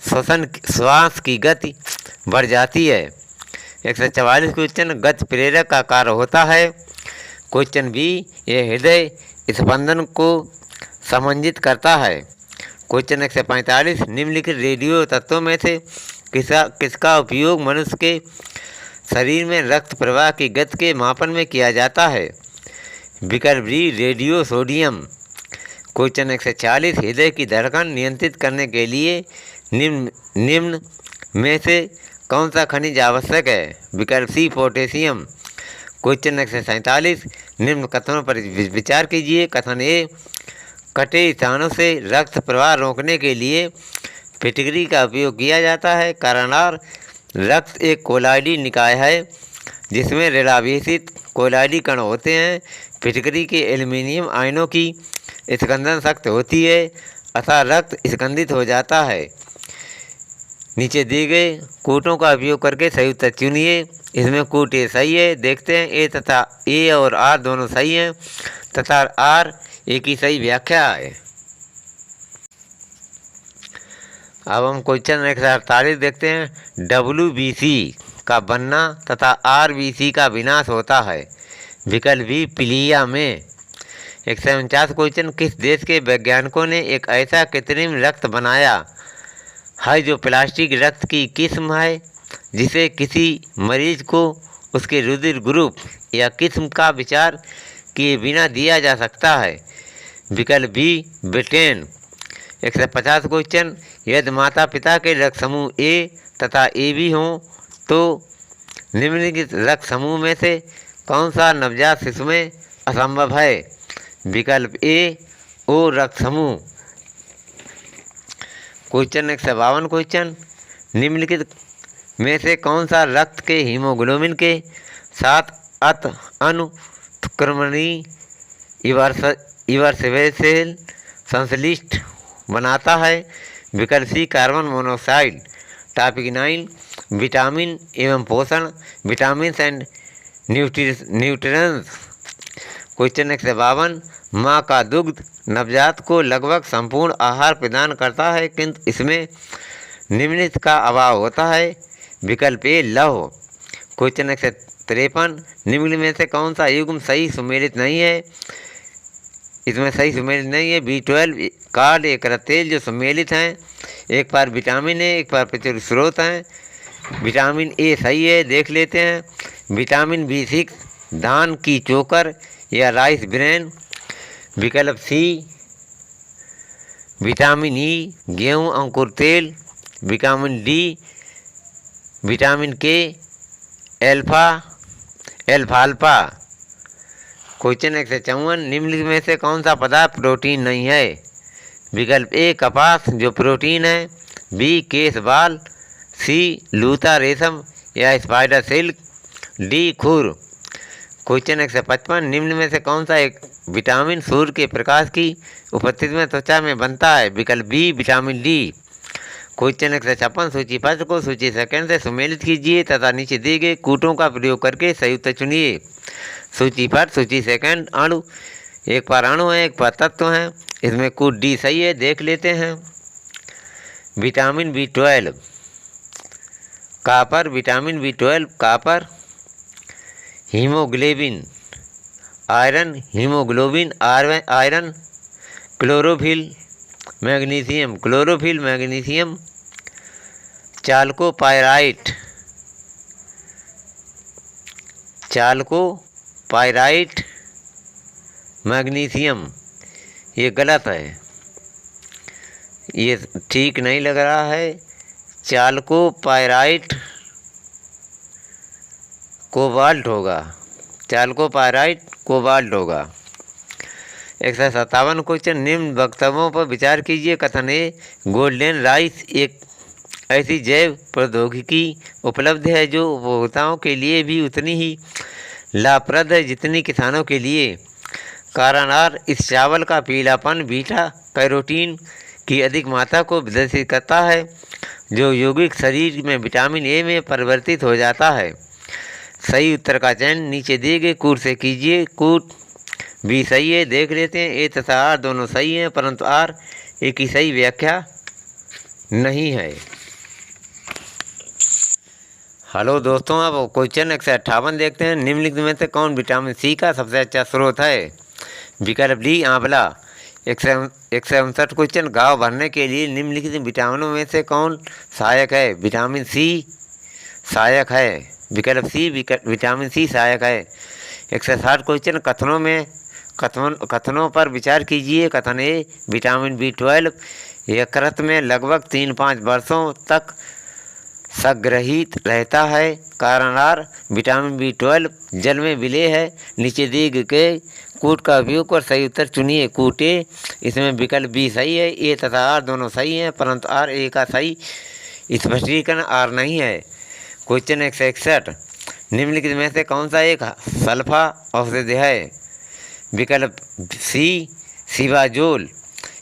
श्वास की गति बढ़ जाती है। 144 क्वेश्चन गति प्रेरक का कार्य होता है। क्वेश्चन बी यह हृदय स्पंदन को समंजित करता है। क्वेश्चन 145 निम्नलिखित रेडियो तत्वों में से किसका उपयोग मनुष्य के शरीर में रक्त प्रवाह की गति के मापन में किया जाता है? विकल्प डी रेडियो सोडियम। क्वेश्चन 146 हृदय की धड़कन नियंत्रित करने के लिए निम्न में से कौन सा खनिज आवश्यक है? विकल्प सी पोटेशियम। क्वेश्चन 147 निम्न कथनों पर विचार कीजिए। कथन ए कटे स्थानों से रक्त प्रवाह रोकने के लिए फिटकरी का उपयोग किया जाता है। कारण आर रक्त एक कोलाइडी निकाय है जिसमें ऋणावेशित कोलाइडी कण होते हैं। फिटकरी के एल्यूमिनियम आयनों की स्कंदन शक्ति होती है अतः रक्त स्कंदित हो जाता है। नीचे दिए गए कूटों का उपयोग करके सही उत्तर चुनिए। इसमें कूट ए सही है, देखते हैं। ए तथा ए और आर दोनों सही हैं तथा आर ए की सही व्याख्या है। अब हम क्वेश्चन 148 देखते हैं। WBC का बनना तथा RBC का विनाश होता है। विकल्प बी पीलिया में। 149 क्वेश्चन किस देश के वैज्ञानिकों ने एक ऐसा कृत्रिम रक्त बनाया है जो प्लास्टिक रक्त की किस्म है जिसे किसी मरीज को उसके रुधिर ग्रुप या किस्म का विचार किए बिना दिया जा सकता है? विकल्प बी ब्रिटेन। 150 क्वेश्चन यदि माता पिता के रक्त समूह ए तथा ए बी हों तो निम्नलिखित रक्त समूह में से कौन सा नवजात शिशु में असंभव है? विकल्प ए ओ रक्त समूह। क्वेश्चन 152 क्वेश्चन निम्नलिखित में से कौन सा रक्त के हीमोग्लोबिन के साथ अनुक्रमणीय इवर्सेल संश्लिष्ट बनाता है? विकल्प सी कार्बन मोनोऑक्साइड। टॉपिक 9 विटामिन एवं पोषण विटामिन एंड न्यूट्रिएंट्स। क्वेश्चन 152 माँ का दुग्ध नवजात को लगभग संपूर्ण आहार प्रदान करता है किंतु इसमें निम्नलिखित का अभाव होता है। विकल्प ए लौह। क्वेश्चन 153 निम्न में से कौन सा युग्म सही सुमेलित नहीं है? इसमें सही सुमेलित नहीं है। B12 कार्ड एक तेल जो सुमेलित हैं एक बार विटामिन ए, एक बार प्रचुर स्रोत हैं। विटामिन ए सही है, देख लेते हैं। विटामिन B6 धान की चोकर या राइस ब्रेन। विकल्प सी विटामिन ई गेहूं अंकुर तेल। विटामिन डी विटामिन के एल्फाल्फा। क्वेश्चन 154 निम्नलिखित में से कौन सा पदार्थ प्रोटीन नहीं है? विकल्प ए कपास जो प्रोटीन है, बी केस बाल, सी लूता रेशम या स्पाइडर सिल्क, डी खुर। क्वेश्चन 155 निम्न में से कौन सा एक विटामिन सूर्य के प्रकाश की उपस्थिति में त्वचा में बनता है? विकल्प बी विटामिन डी। क्वेश्चन 156 सूची पत्र को सूची सेकंड से सुमेलित कीजिए तथा नीचे दिए गए कूटों का प्रयोग करके सही उत्तर चुनिए। सूची पत्र सूची सेकंड अणु, एक बार अणु है एक बार तत्व है। इसमें कूट डी सही है, देख लेते हैं। Vitamin B12 copper, vitamin B12 copper. Haemoglobin iron, haemoglobin iron. Chlorophyll magnesium, chlorophyll magnesium. Chalcopyrite, chalcopyrite magnesium. ये गलत है, ये ठीक नहीं लग रहा है। चाल्कोपाइराइट कोबाल्ट होगा, चाल्कोपाइराइट कोबाल्ट होगा। 157 क्वेश्चन निम्न वक्तव्यों पर विचार कीजिए। कथन ए गोल्डन राइस एक ऐसी जैव प्रौद्योगिकी उपलब्ध है जो उपभोक्ताओं के लिए भी उतनी ही लाभप्रद है जितनी किसानों के लिए। कारण आर इस चावल का पीलापन बीटा कैरोटीन की अधिक मात्रा को प्रदर्शित करता है जो यौगिक शरीर में विटामिन ए में परिवर्तित हो जाता है। सही उत्तर का चयन नीचे दिए गए कूट से कीजिए। कूट बी सही है, देख लेते हैं। ए तथा आर दोनों सही हैं परंतु आर ए की सही व्याख्या नहीं है। हेलो दोस्तों, अब क्वेश्चन 158 देखते हैं। निम्नलिखित में से कौन विटामिन सी का सबसे अच्छा स्रोत है? विकल्प डी आंवला। 159 क्वेश्चन घाव भरने के लिए निम्नलिखित विटामिनों में से कौन सहायक है? विटामिन सी सहायक है, विकल्प सी विटामिन सी सहायक है। 160 क्वेश्चन कथनों पर विचार कीजिए। कथन ए विटामिन B12 यकृत में लगभग 3-5 वर्षों तक संग्रहित रहता है। कारण आर विटामिन B12 जल में विलेय है। नीचे दिए गए कूट का उपयोग कर सही उत्तर चुनिए। कूट ए, इसमें विकल्प बी सही है। ए तथा आर दोनों सही हैं परंतु आर ए का सही स्पष्टीकरण आर नहीं है। क्वेश्चन 161 निम्नलिखित में से कौन सा एक सल्फा औषधि है? विकल्प सी सिवाजोल।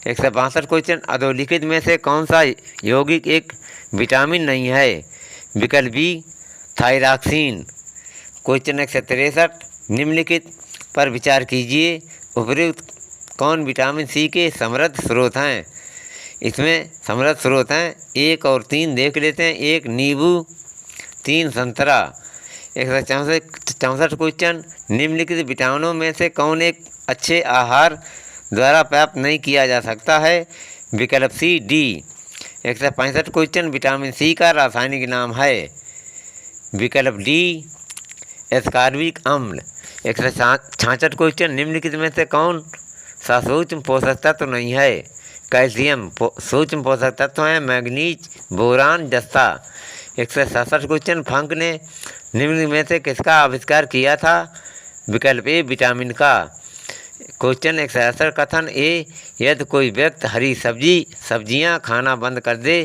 162 क्वेश्चन अधोलिखित में से कौन सा यौगिक एक विटामिन नहीं है? विकल्प बी थायरॉक्सिन। क्वेश्चन 163 निम्नलिखित पर विचार कीजिए। उपर्युक्त कौन विटामिन सी के समृद्ध स्रोत हैं? इसमें समृद्ध स्रोत हैं 1 और 3, देख लेते हैं। 1 नींबू, 3 संतरा। 164 क्वेश्चन निम्नलिखित विटामिनों में से कौन एक अच्छे आहार द्वारा प्राप्त नहीं किया जा सकता है? विकल्प C D. 165 question vitamin C का रासायनिक नाम है? विकल्प डी एस्कॉर्बिक अम्ल। 166 क्वेश्चन निम्नलिखित में से कौन सा सूक्ष्म पोषक तत्व नहीं है? कैल्शियम सूक्ष्म पोषक तत्व हैं मैग्नीज, बोरान, जस्ता। 167 क्वेश्चन फंक ने निम्न में से किसका आविष्कार किया था? विकल्प ए विटामिन का। क्वेश्चन 167 कथन ए यदि कोई व्यक्ति हरी सब्जियां खाना बंद कर दे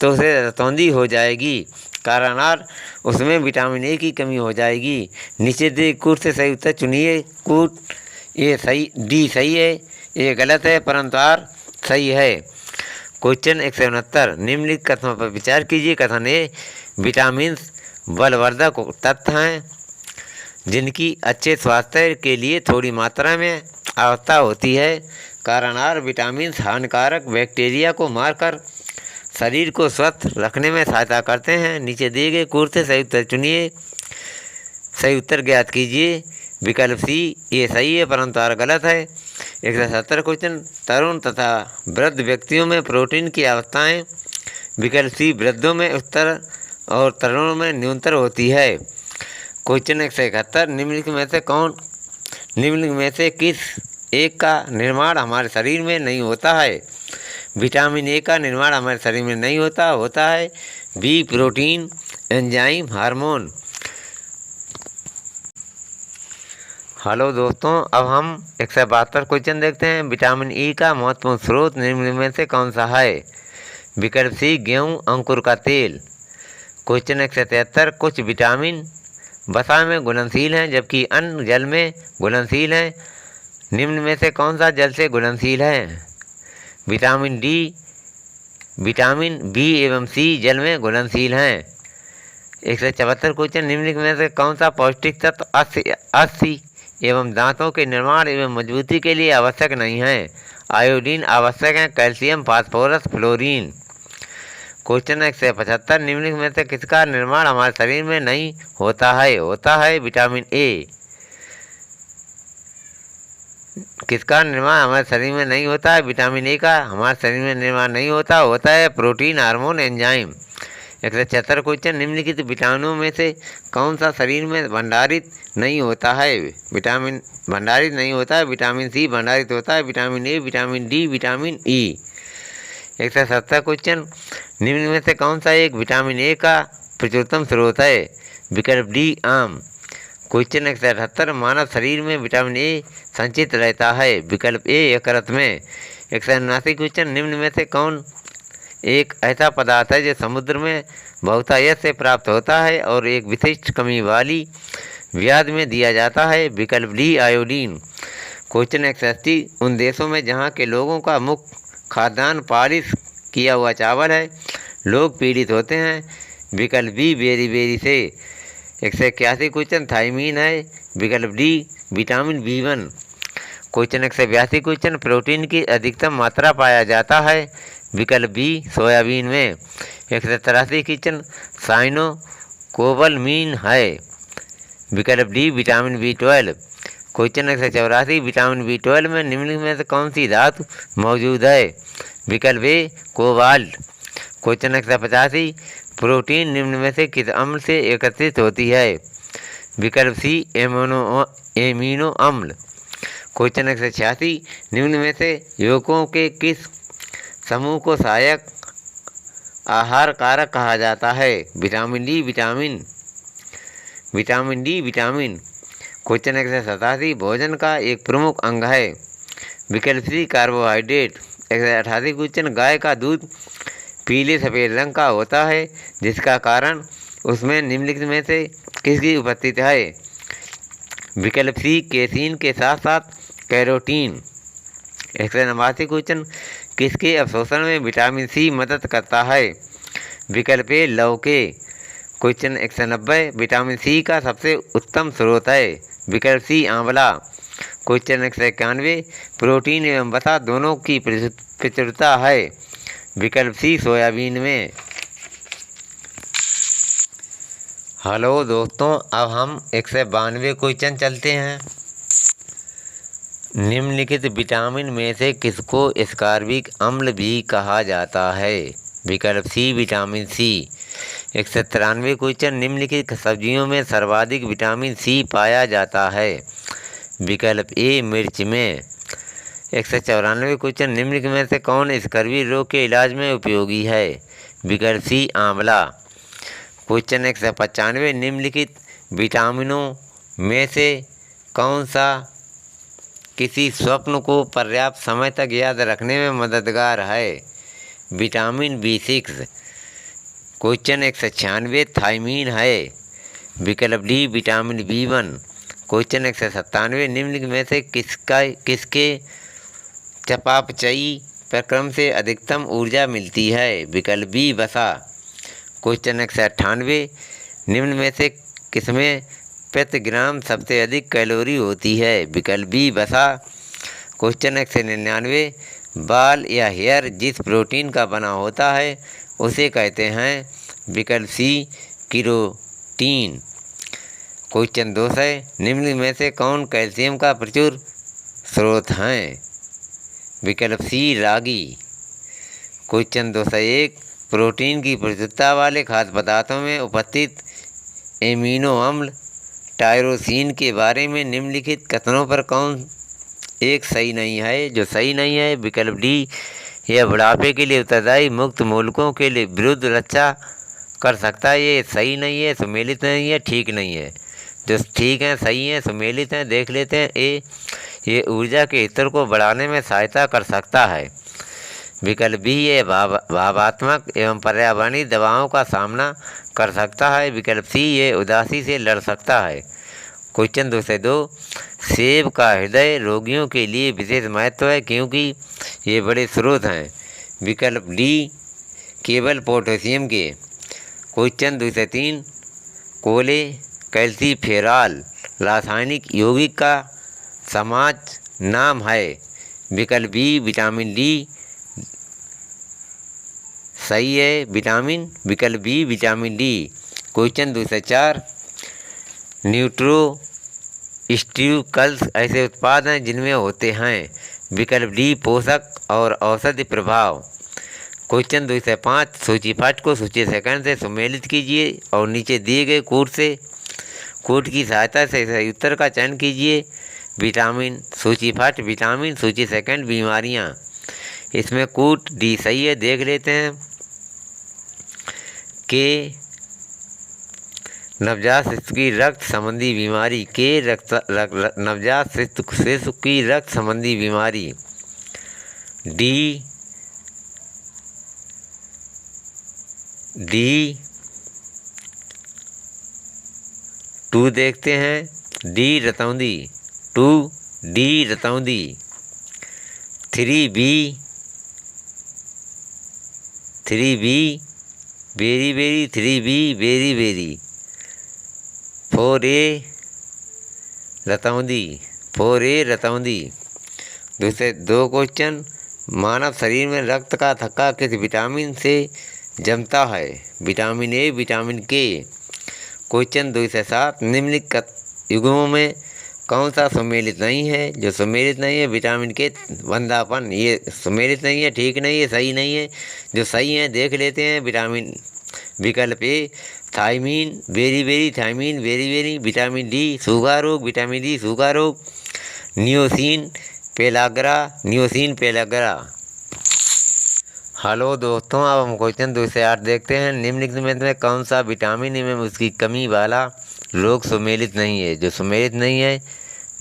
तो उसे रतौंधी हो जाएगी। कारण आर उसमें विटामिन ए की कमी हो जाएगी। नीचे दिए कूट से सही उत्तर चुनिए। कूट ए सही, डी सही है, ए गलत है परंतु आर सही है। क्वेश्चन 169 निम्नलिखित कथनों पर विचार कीजिए। कथन ए विटामिन बलवर्धक तत्व हैं जिनकी अच्छे स्वास्थ्य के लिए थोड़ी मात्रा में आवश्यकता होती है। कारण आर विटामिन हानिकारक बैक्टीरिया को मारकर शरीर को स्वस्थ रखने में सहायता करते हैं। नीचे दिए गए कूट से सही उत्तर चुनिए, सही उत्तर ज्ञात कीजिए। विकल्प सी ये सही है परंतु आर गलत है। 170 क्वेश्चन तरुण तथा वृद्ध व्यक्तियों में प्रोटीन की आवश्यकताएँ विकल्प सी वृद्धों में उच्चतर और तरुणों में न्यूनतर होती है। क्वेश्चन 171 निम्नलिखित में से किस एक का निर्माण हमारे शरीर में नहीं होता है। विटामिन ए का निर्माण हमारे शरीर में नहीं होता है। B protein, enzyme, hormone. Hello दोस्तों, अब हम 172 क्वेश्चन देखते हैं। विटामिन ई का महत्वपूर्ण स्रोत निम्न में से कौन सा है। विकल्प सी गेहूँ अंकुर का तेल। क्वेश्चन 173 कुछ विटामिन वसा में घुलनशील हैं जबकि अन्य जल में घुलनशील हैं। निम्न में से कौन सा जल से घुलनशील है। विटामिन डी, विटामिन बी एवं सी जल में घुलनशील हैं। 174 क्वेश्चन निम्नलिखित में से कौन सा पौष्टिक तत्व अस्थि एवं दांतों के निर्माण एवं मजबूती के लिए आवश्यक नहीं है। आयोडीन आवश्यक है। Calcium, phosphorus, fluorine. क्वेश्चन 175 निम्नलिखित में से किसका निर्माण हमारे शरीर में नहीं होता है विटामिन ए। किसका निर्माण हमारे शरीर में नहीं होता है। विटामिन ए का हमारे शरीर में निर्माण नहीं होता है प्रोटीन, हार्मोन, एंजाइम। 176 क्वेश्चन निम्नलिखित विटामिनों में से कौन सा शरीर में भंडारित नहीं होता है। विटामिन भंडारित नहीं होता है। विटामिन सी भंडारित होता है। Vitamin A, vitamin D, vitamin E. 170 question निम्न में से कौन सा एक विटामिन ए का प्रचुरतम स्रोत है। विकल्प डी आम। क्वेश्चन 178 मानव शरीर में विटामिन ए संचित रहता है। विकल्प ए यकृत में। 179 क्वेश्चन निम्न में से कौन एक ऐसा पदार्थ है जो समुद्र में बहुतायत से प्राप्त होता है और एक विशिष्ट कमी वाली व्याधि में दिया जाता है। विकल्प डी आयोडीन। क्वेश्चन 180 उन देशों में जहाँ के लोगों का मुख्य खाद्यान्न पॉलिश किया हुआ चावल है लोग पीड़ित होते हैं। विकल्प बी बेरी से। 181 क्वेश्चन थायमीन है। विकल्प D vitamin B1। Question 182 question protein की अधिकतम मात्रा पाया जाता है। विकल्प बी सोयाबीन में। 183 क्वेश्चन साइनोकोबालामिन है। विकल्प D vitamin B12। Question 184 vitamin B12 में निम्नलिखित में से कौन सी धातु मौजूद है। विकल्प ए कोबाल्ट। क्वेश्चन 185 प्रोटीन निम्न में से किस अम्ल से एकत्रित होती है। विकल्प सी एमिनो अम्ल। क्वेश्चन 186 निम्न में से यौगिकों के किस समूह को सहायक आहार कारक कहा जाता है। Vitamin D, vitamin. क्वेश्चन 187 भोजन का एक प्रमुख अंग है। विकल्प सी कार्बोहाइड्रेट। 188 क्वेश्चन गाय का दूध पीले सफ़ेद रंग का होता है जिसका कारण उसमें निम्नलिखित में से किसकी उपस्थिति है। विकल्प सी केसीन के साथ साथ कैरोटीन। 189 क्वेश्चन किसके अवशोषण में विटामिन सी मदद करता है। विकल्प ए लौह के। क्वेश्चन 190 विटामिन सी का सबसे उत्तम स्रोत है। विकल्प सी आंवला। क्वेश्चन 191 प्रोटीन एवं वसा दोनों की प्रचुरता है। विकल्प सी सोयाबीन में। हेलो दोस्तों, अब हम 192 क्वेश्चन चलते हैं। निम्नलिखित विटामिन में से किसको एस्कॉर्बिक अम्ल भी कहा जाता है। विकल्प सी विटामिन सी। 193 क्वेश्चन निम्नलिखित सब्जियों में सर्वाधिक विटामिन सी पाया जाता है। विकल्प ए मिर्च में। 194 क्वेश्चन निम्नलिखित में से कौन स्कर्वी रोग के इलाज में उपयोगी है। विकल्प सी आंवला। क्वेश्चन 195 निम्नलिखित विटामिनों में से कौन सा किसी स्वप्न को पर्याप्त समय तक याद रखने में मददगार है। Vitamin B6। क्वेश्चन 196 थायमीन है। विकल्प डी विटामिन B1। क्वेश्चन 197 निम्नलिखित में से किसके चयापचयी प्रक्रम से अधिकतम ऊर्जा मिलती है। विकल्प बी वसा। क्वेश्चन 198 निम्न में से किसमें प्रति ग्राम सबसे अधिक कैलोरी होती है। विकल्प बी वसा। क्वेश्चन 199 बाल या हेयर जिस प्रोटीन का बना होता है उसे कहते हैं। विकल्प सी केराटिन। क्वेश्चन 200 निम्न में से कौन कैल्शियम का प्रचुर स्रोत हैं। विकल्प सी रागी। क्वेश्चन 201 प्रोटीन की प्रचुरता वाले खाद्य पदार्थों में उपस्थित एमिनो अम्ल टायरोसिन के बारे में निम्नलिखित कथनों पर कौन एक सही नहीं है? जो सही नहीं है, विकल्प डी, यह बुढ़ापे के लिए उत्तरदायी मुक्त मूलकों के लिए विरुद्ध रक्षा कर सकता है। ये सही नहीं है, सुमेलित नहीं है, ठीक नहीं है। जो ठीक हैं, सही हैं, सुमेलित हैं, देख लेते हैं। ये ऊर्जा के स्तर को बढ़ाने में सहायता कर सकता है। विकल्प बी, ये भावात्मक एवं पर्यावरणीय दबावों का सामना कर सकता है। विकल्प सी, ये उदासी से लड़ सकता है। क्वेश्चन 2 सेब का हृदय रोगियों के लिए विशेष महत्व है क्योंकि ये बड़े स्रोत हैं। विकल्प डी, केवल पोटेशियम के। क्वेश्चन 2 कोले कैल्सीफेरॉल रासायनिक यौगिक का समाज नाम है। विकल्प बी, विटामिन डी। सही है विटामिन, विकल्प बी विटामिन डी। क्वेश्चन 2 न्यूट्रो स्ट्यूकल्स ऐसे उत्पाद हैं जिनमें होते हैं। विकल्प डी, पोषक और औषधि प्रभाव। क्वेश्चन 2 सूची पाठ को सूची सेकंड से सुमेलित कीजिए और नीचे दिए गए कूट की सहायता से सही उत्तर का चयन कीजिए। विटामिन सूची पाठ, विटामिन सूची सेकंड, बीमारियां। इसमें कूट डी सही है, देख लेते हैं। के नवजात शिशु की रक्त संबंधी बीमारी, नवजात शिशु की रक्त संबंधी बीमारी। डी 2 देखते हैं। डी रतौंदी, 2 डी रतौंदी। 3B beriberi, 3B beriberi. 4A रतौंदी। दूसरे 2 क्वेश्चन, मानव शरीर में रक्त का थक्का किस विटामिन से जमता है? विटामिन ए, विटामिन के। क्वेश्चन 2 निम्नलिखित युग्मों में कौन सा सुमेलित नहीं है? जो सुमेलित नहीं है, विटामिन के वंदापन, ये सुमेलित नहीं है, ठीक नहीं है, सही नहीं है। जो सही है देख लेते हैं। विकल्प A thiamine beriberi, thiamine beriberi. Vitamin D सूगा रोग, विटामिन डी सूगा रोग। नियोसिन पेलाग्रा। हेलो दोस्तों, अब हम क्वेश्चन 2 देखते हैं। निम्नलिखित में कौन सा विटामिन एवं उसकी कमी वाला रोग सुमेलित नहीं है? जो सुमेलित नहीं है,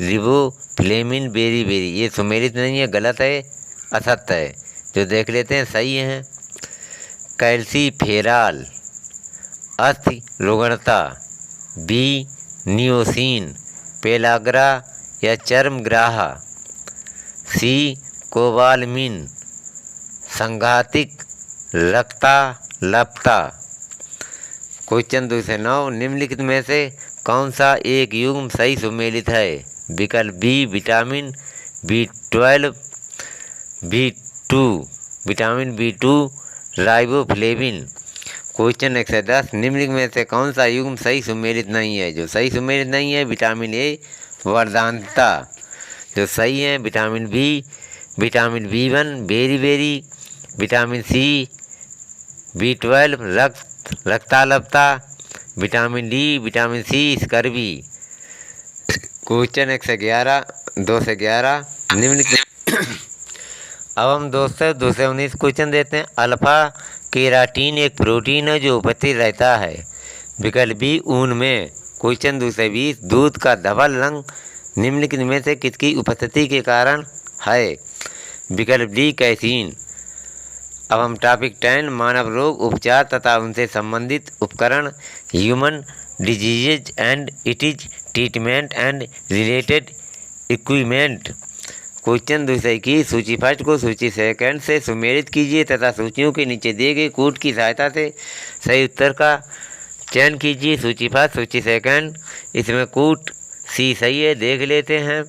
रिबोफ्लेविन बेरी बेरी, ये सुमेलित नहीं है, गलत है, असत्य है। जो देख लेते हैं, सही है। कैल्सीफेरॉल अस्थि रुग्णता। बी नियोसिन पेलाग्रा या चर्मग्राह। सी कोबालमिन संघातिक रक्ताल्पता। क्वेश्चन 2 निम्नलिखित में से कौन सा एक युग्म सही सुमेलित है? विकल्प B vitamin B12 B2, vitamin B2 riboflavin. Question 110 निम्नलिखित में से कौन सा युग्म सही सुमेलित नहीं है? जो सही सुमेलित नहीं है, विटामिन ए वर्धानता। जो सही है, vitamin B, vitamin B1 beriberi. Vitamin C B12 रक्ताल्पता। Vitamin D vitamin C scurvy. Question 111 2 से 11 निम्नलिखित। अब हम 2 से 19 क्वेश्चन देते हैं। अल्फा केराटीन एक प्रोटीन है जो उपस्थित रहता है। विकल्प बी ऊन में। क्वेश्चन 220 दूध का धवल रंग निम्नलिखित में से किसकी उपस्थिति के कारण है? विकल्प डी कैसीन। अब हम टॉपिक 10 मानव रोग उपचार तथा उनसे संबंधित उपकरण, human diseases and its treatment and related equipment. Question 221 सूची फर्स्ट को सूची सेकंड से सुमेलित कीजिए तथा सूचियों के नीचे दिए गए कूट की सहायता से सही उत्तर का चयन कीजिए। सूची फर्स्ट सूची सेकंड, इसमें कूट सी सही है, देख लेते हैं।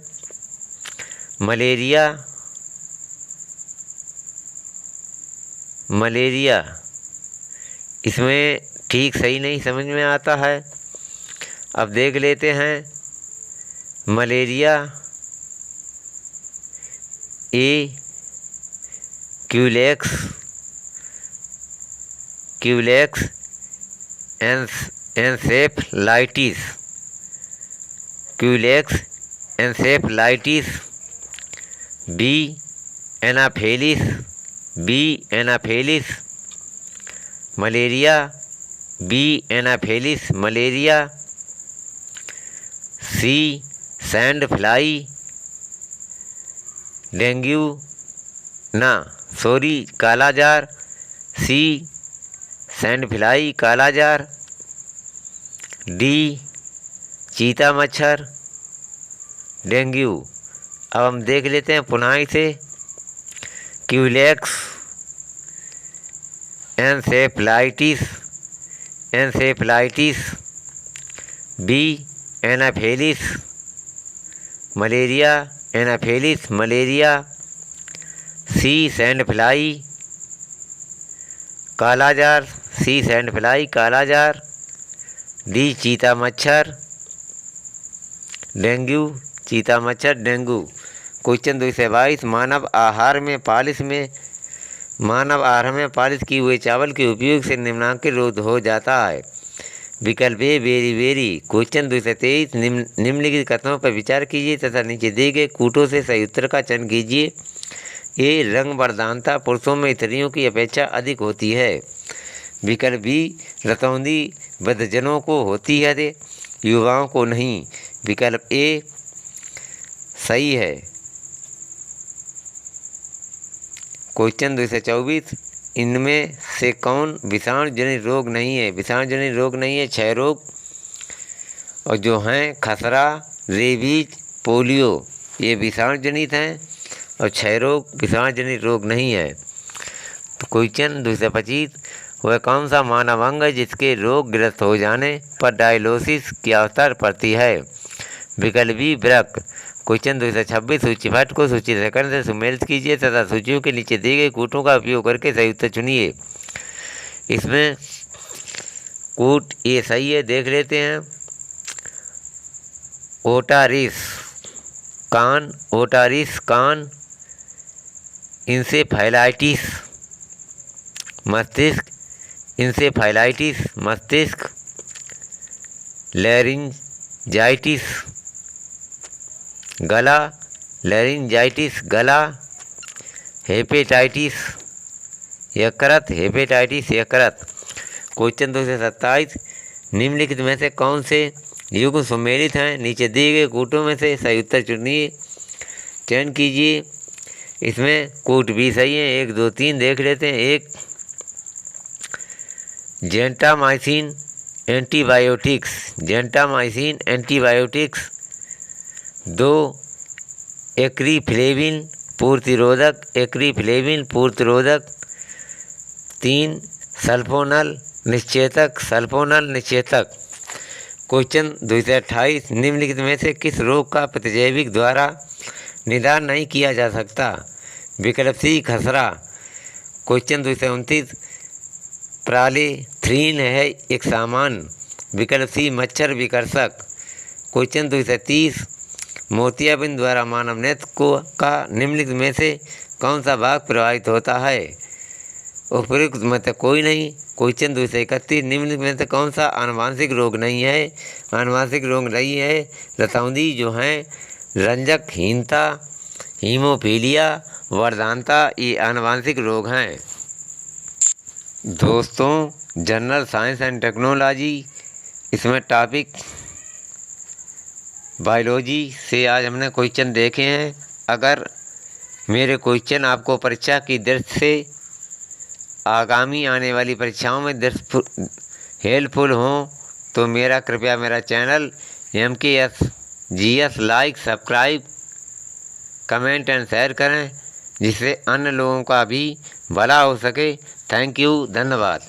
मलेरिया इसमें ठीक सही नहीं समझ में आता है। अब देख लेते हैं। Malaria A Culex Culex encephalitis, Culex encephalitis. B Anopheles, B Anopheles malaria, B Anopheles malaria. C sand fly dengue kala-azar, C sand fly kala-azar. D चीता मच्छर डेंगू। अब हम देख लेते हैं पुनः इसे। Culex encephalitis, B Anopheles malaria, Anopheles malaria. C sand fly kala-azar, C sand fly kala-azar. D चीता मच्छर डेंगू, चीता मच्छर डेंगू। क्वेश्चन 222 मानव आहार में पालिश किए हुए चावल के उपयोग से निम्नलिखित रोग हो जाता है। विकल्प ए बेरी बेरी। क्वेश्चन 223 निम्नलिखित कथनों पर विचार कीजिए तथा नीचे दिए गए कूटों से सही उत्तर का चयन कीजिए। ए रंग वर्धनता पुरुषों में स्त्रियों की अपेक्षा अधिक होती है। विकल्प बी रतौंधी वृद्धजनों को होती है, युवाओं को नहीं। विकल्प ए सही है। क्वेश्चन 224 इनमें से कौन विषाणु जनित रोग नहीं है? विषाणु जनित रोग नहीं है क्षय रोग, और जो हैं खसरा, रेबीज, पोलियो, ये विषाणु जनित हैं, और क्षय रोग विषाणु जनित रोग नहीं है। तो क्वेश्चन 225 वह कौन सा मानव अंग है जिसके रोगग्रस्त हो जाने पर डायलिसिस की आवश्यकता पड़ती है? विकल्प बी वृक्क। क्वेश्चन 226 सूचीपट को सूची सेकंड से सुमेलित कीजिए तथा सूचियों के नीचे दिए गए कूटों का उपयोग करके सही उत्तर चुनिए। इसमें कूट ये सही है, देख लेते हैं। ओटारिस कान, इंसेफेलाइटिस मस्तिष्क, लैरिंजाइटिस गला, हेपेटाइटिस यकृत। क्वेश्चन 227 निम्नलिखित में से कौन से युग्म सम्मिलित हैं? नीचे दिए गए कूटों में से सही उत्तर चुनिए, चयन कीजिए। इसमें कूट भी सही है, 1 2 3 देख लेते हैं। 1 जेंटामाइसिन एंटीबायोटिक्स। 2 एक्रीफ्लेविन पूर्तिरोधक। 3 सल्फोनल निश्चेतक। क्वेश्चन 228 निम्नलिखित में से किस रोग का प्रतिजैविक द्वारा निदान नहीं किया जा सकता? विकल्प सी खसरा। क्वेश्चन 229 पॉलीथ्रीन है एक सामान। विकल्प सी मच्छर विकर्षक। क्वेश्चन 230 मोतियाबिंद द्वारा मानव नेत्र का निम्नलिखित में से कौन सा भाग प्रभावित होता है? उपयुक्त मत कोई नहीं। क्वेश्चन 231 निम्नलिखित में से कौन सा आनुवांशिक रोग नहीं है? आनुवांशिक रोग नहीं है रतौंधी, जो हैं रंजकहीनता, हीमोफीलिया, वर्धनता, ये आनुवांशिक रोग हैं। दोस्तों जनरल साइंस एंड टेक्नोलॉजी, इसमें टॉपिक बायोलॉजी से आज हमने क्वेश्चन देखे हैं। अगर मेरे क्वेश्चन आपको परीक्षा की दृष्टि से आगामी आने वाली परीक्षाओं में हेल्पफुल हों तो कृपया मेरा channel MKSGS like, subscribe, comment and share करें, जिससे अन्य लोगों का भी भला हो सके। थैंक यू, धन्यवाद।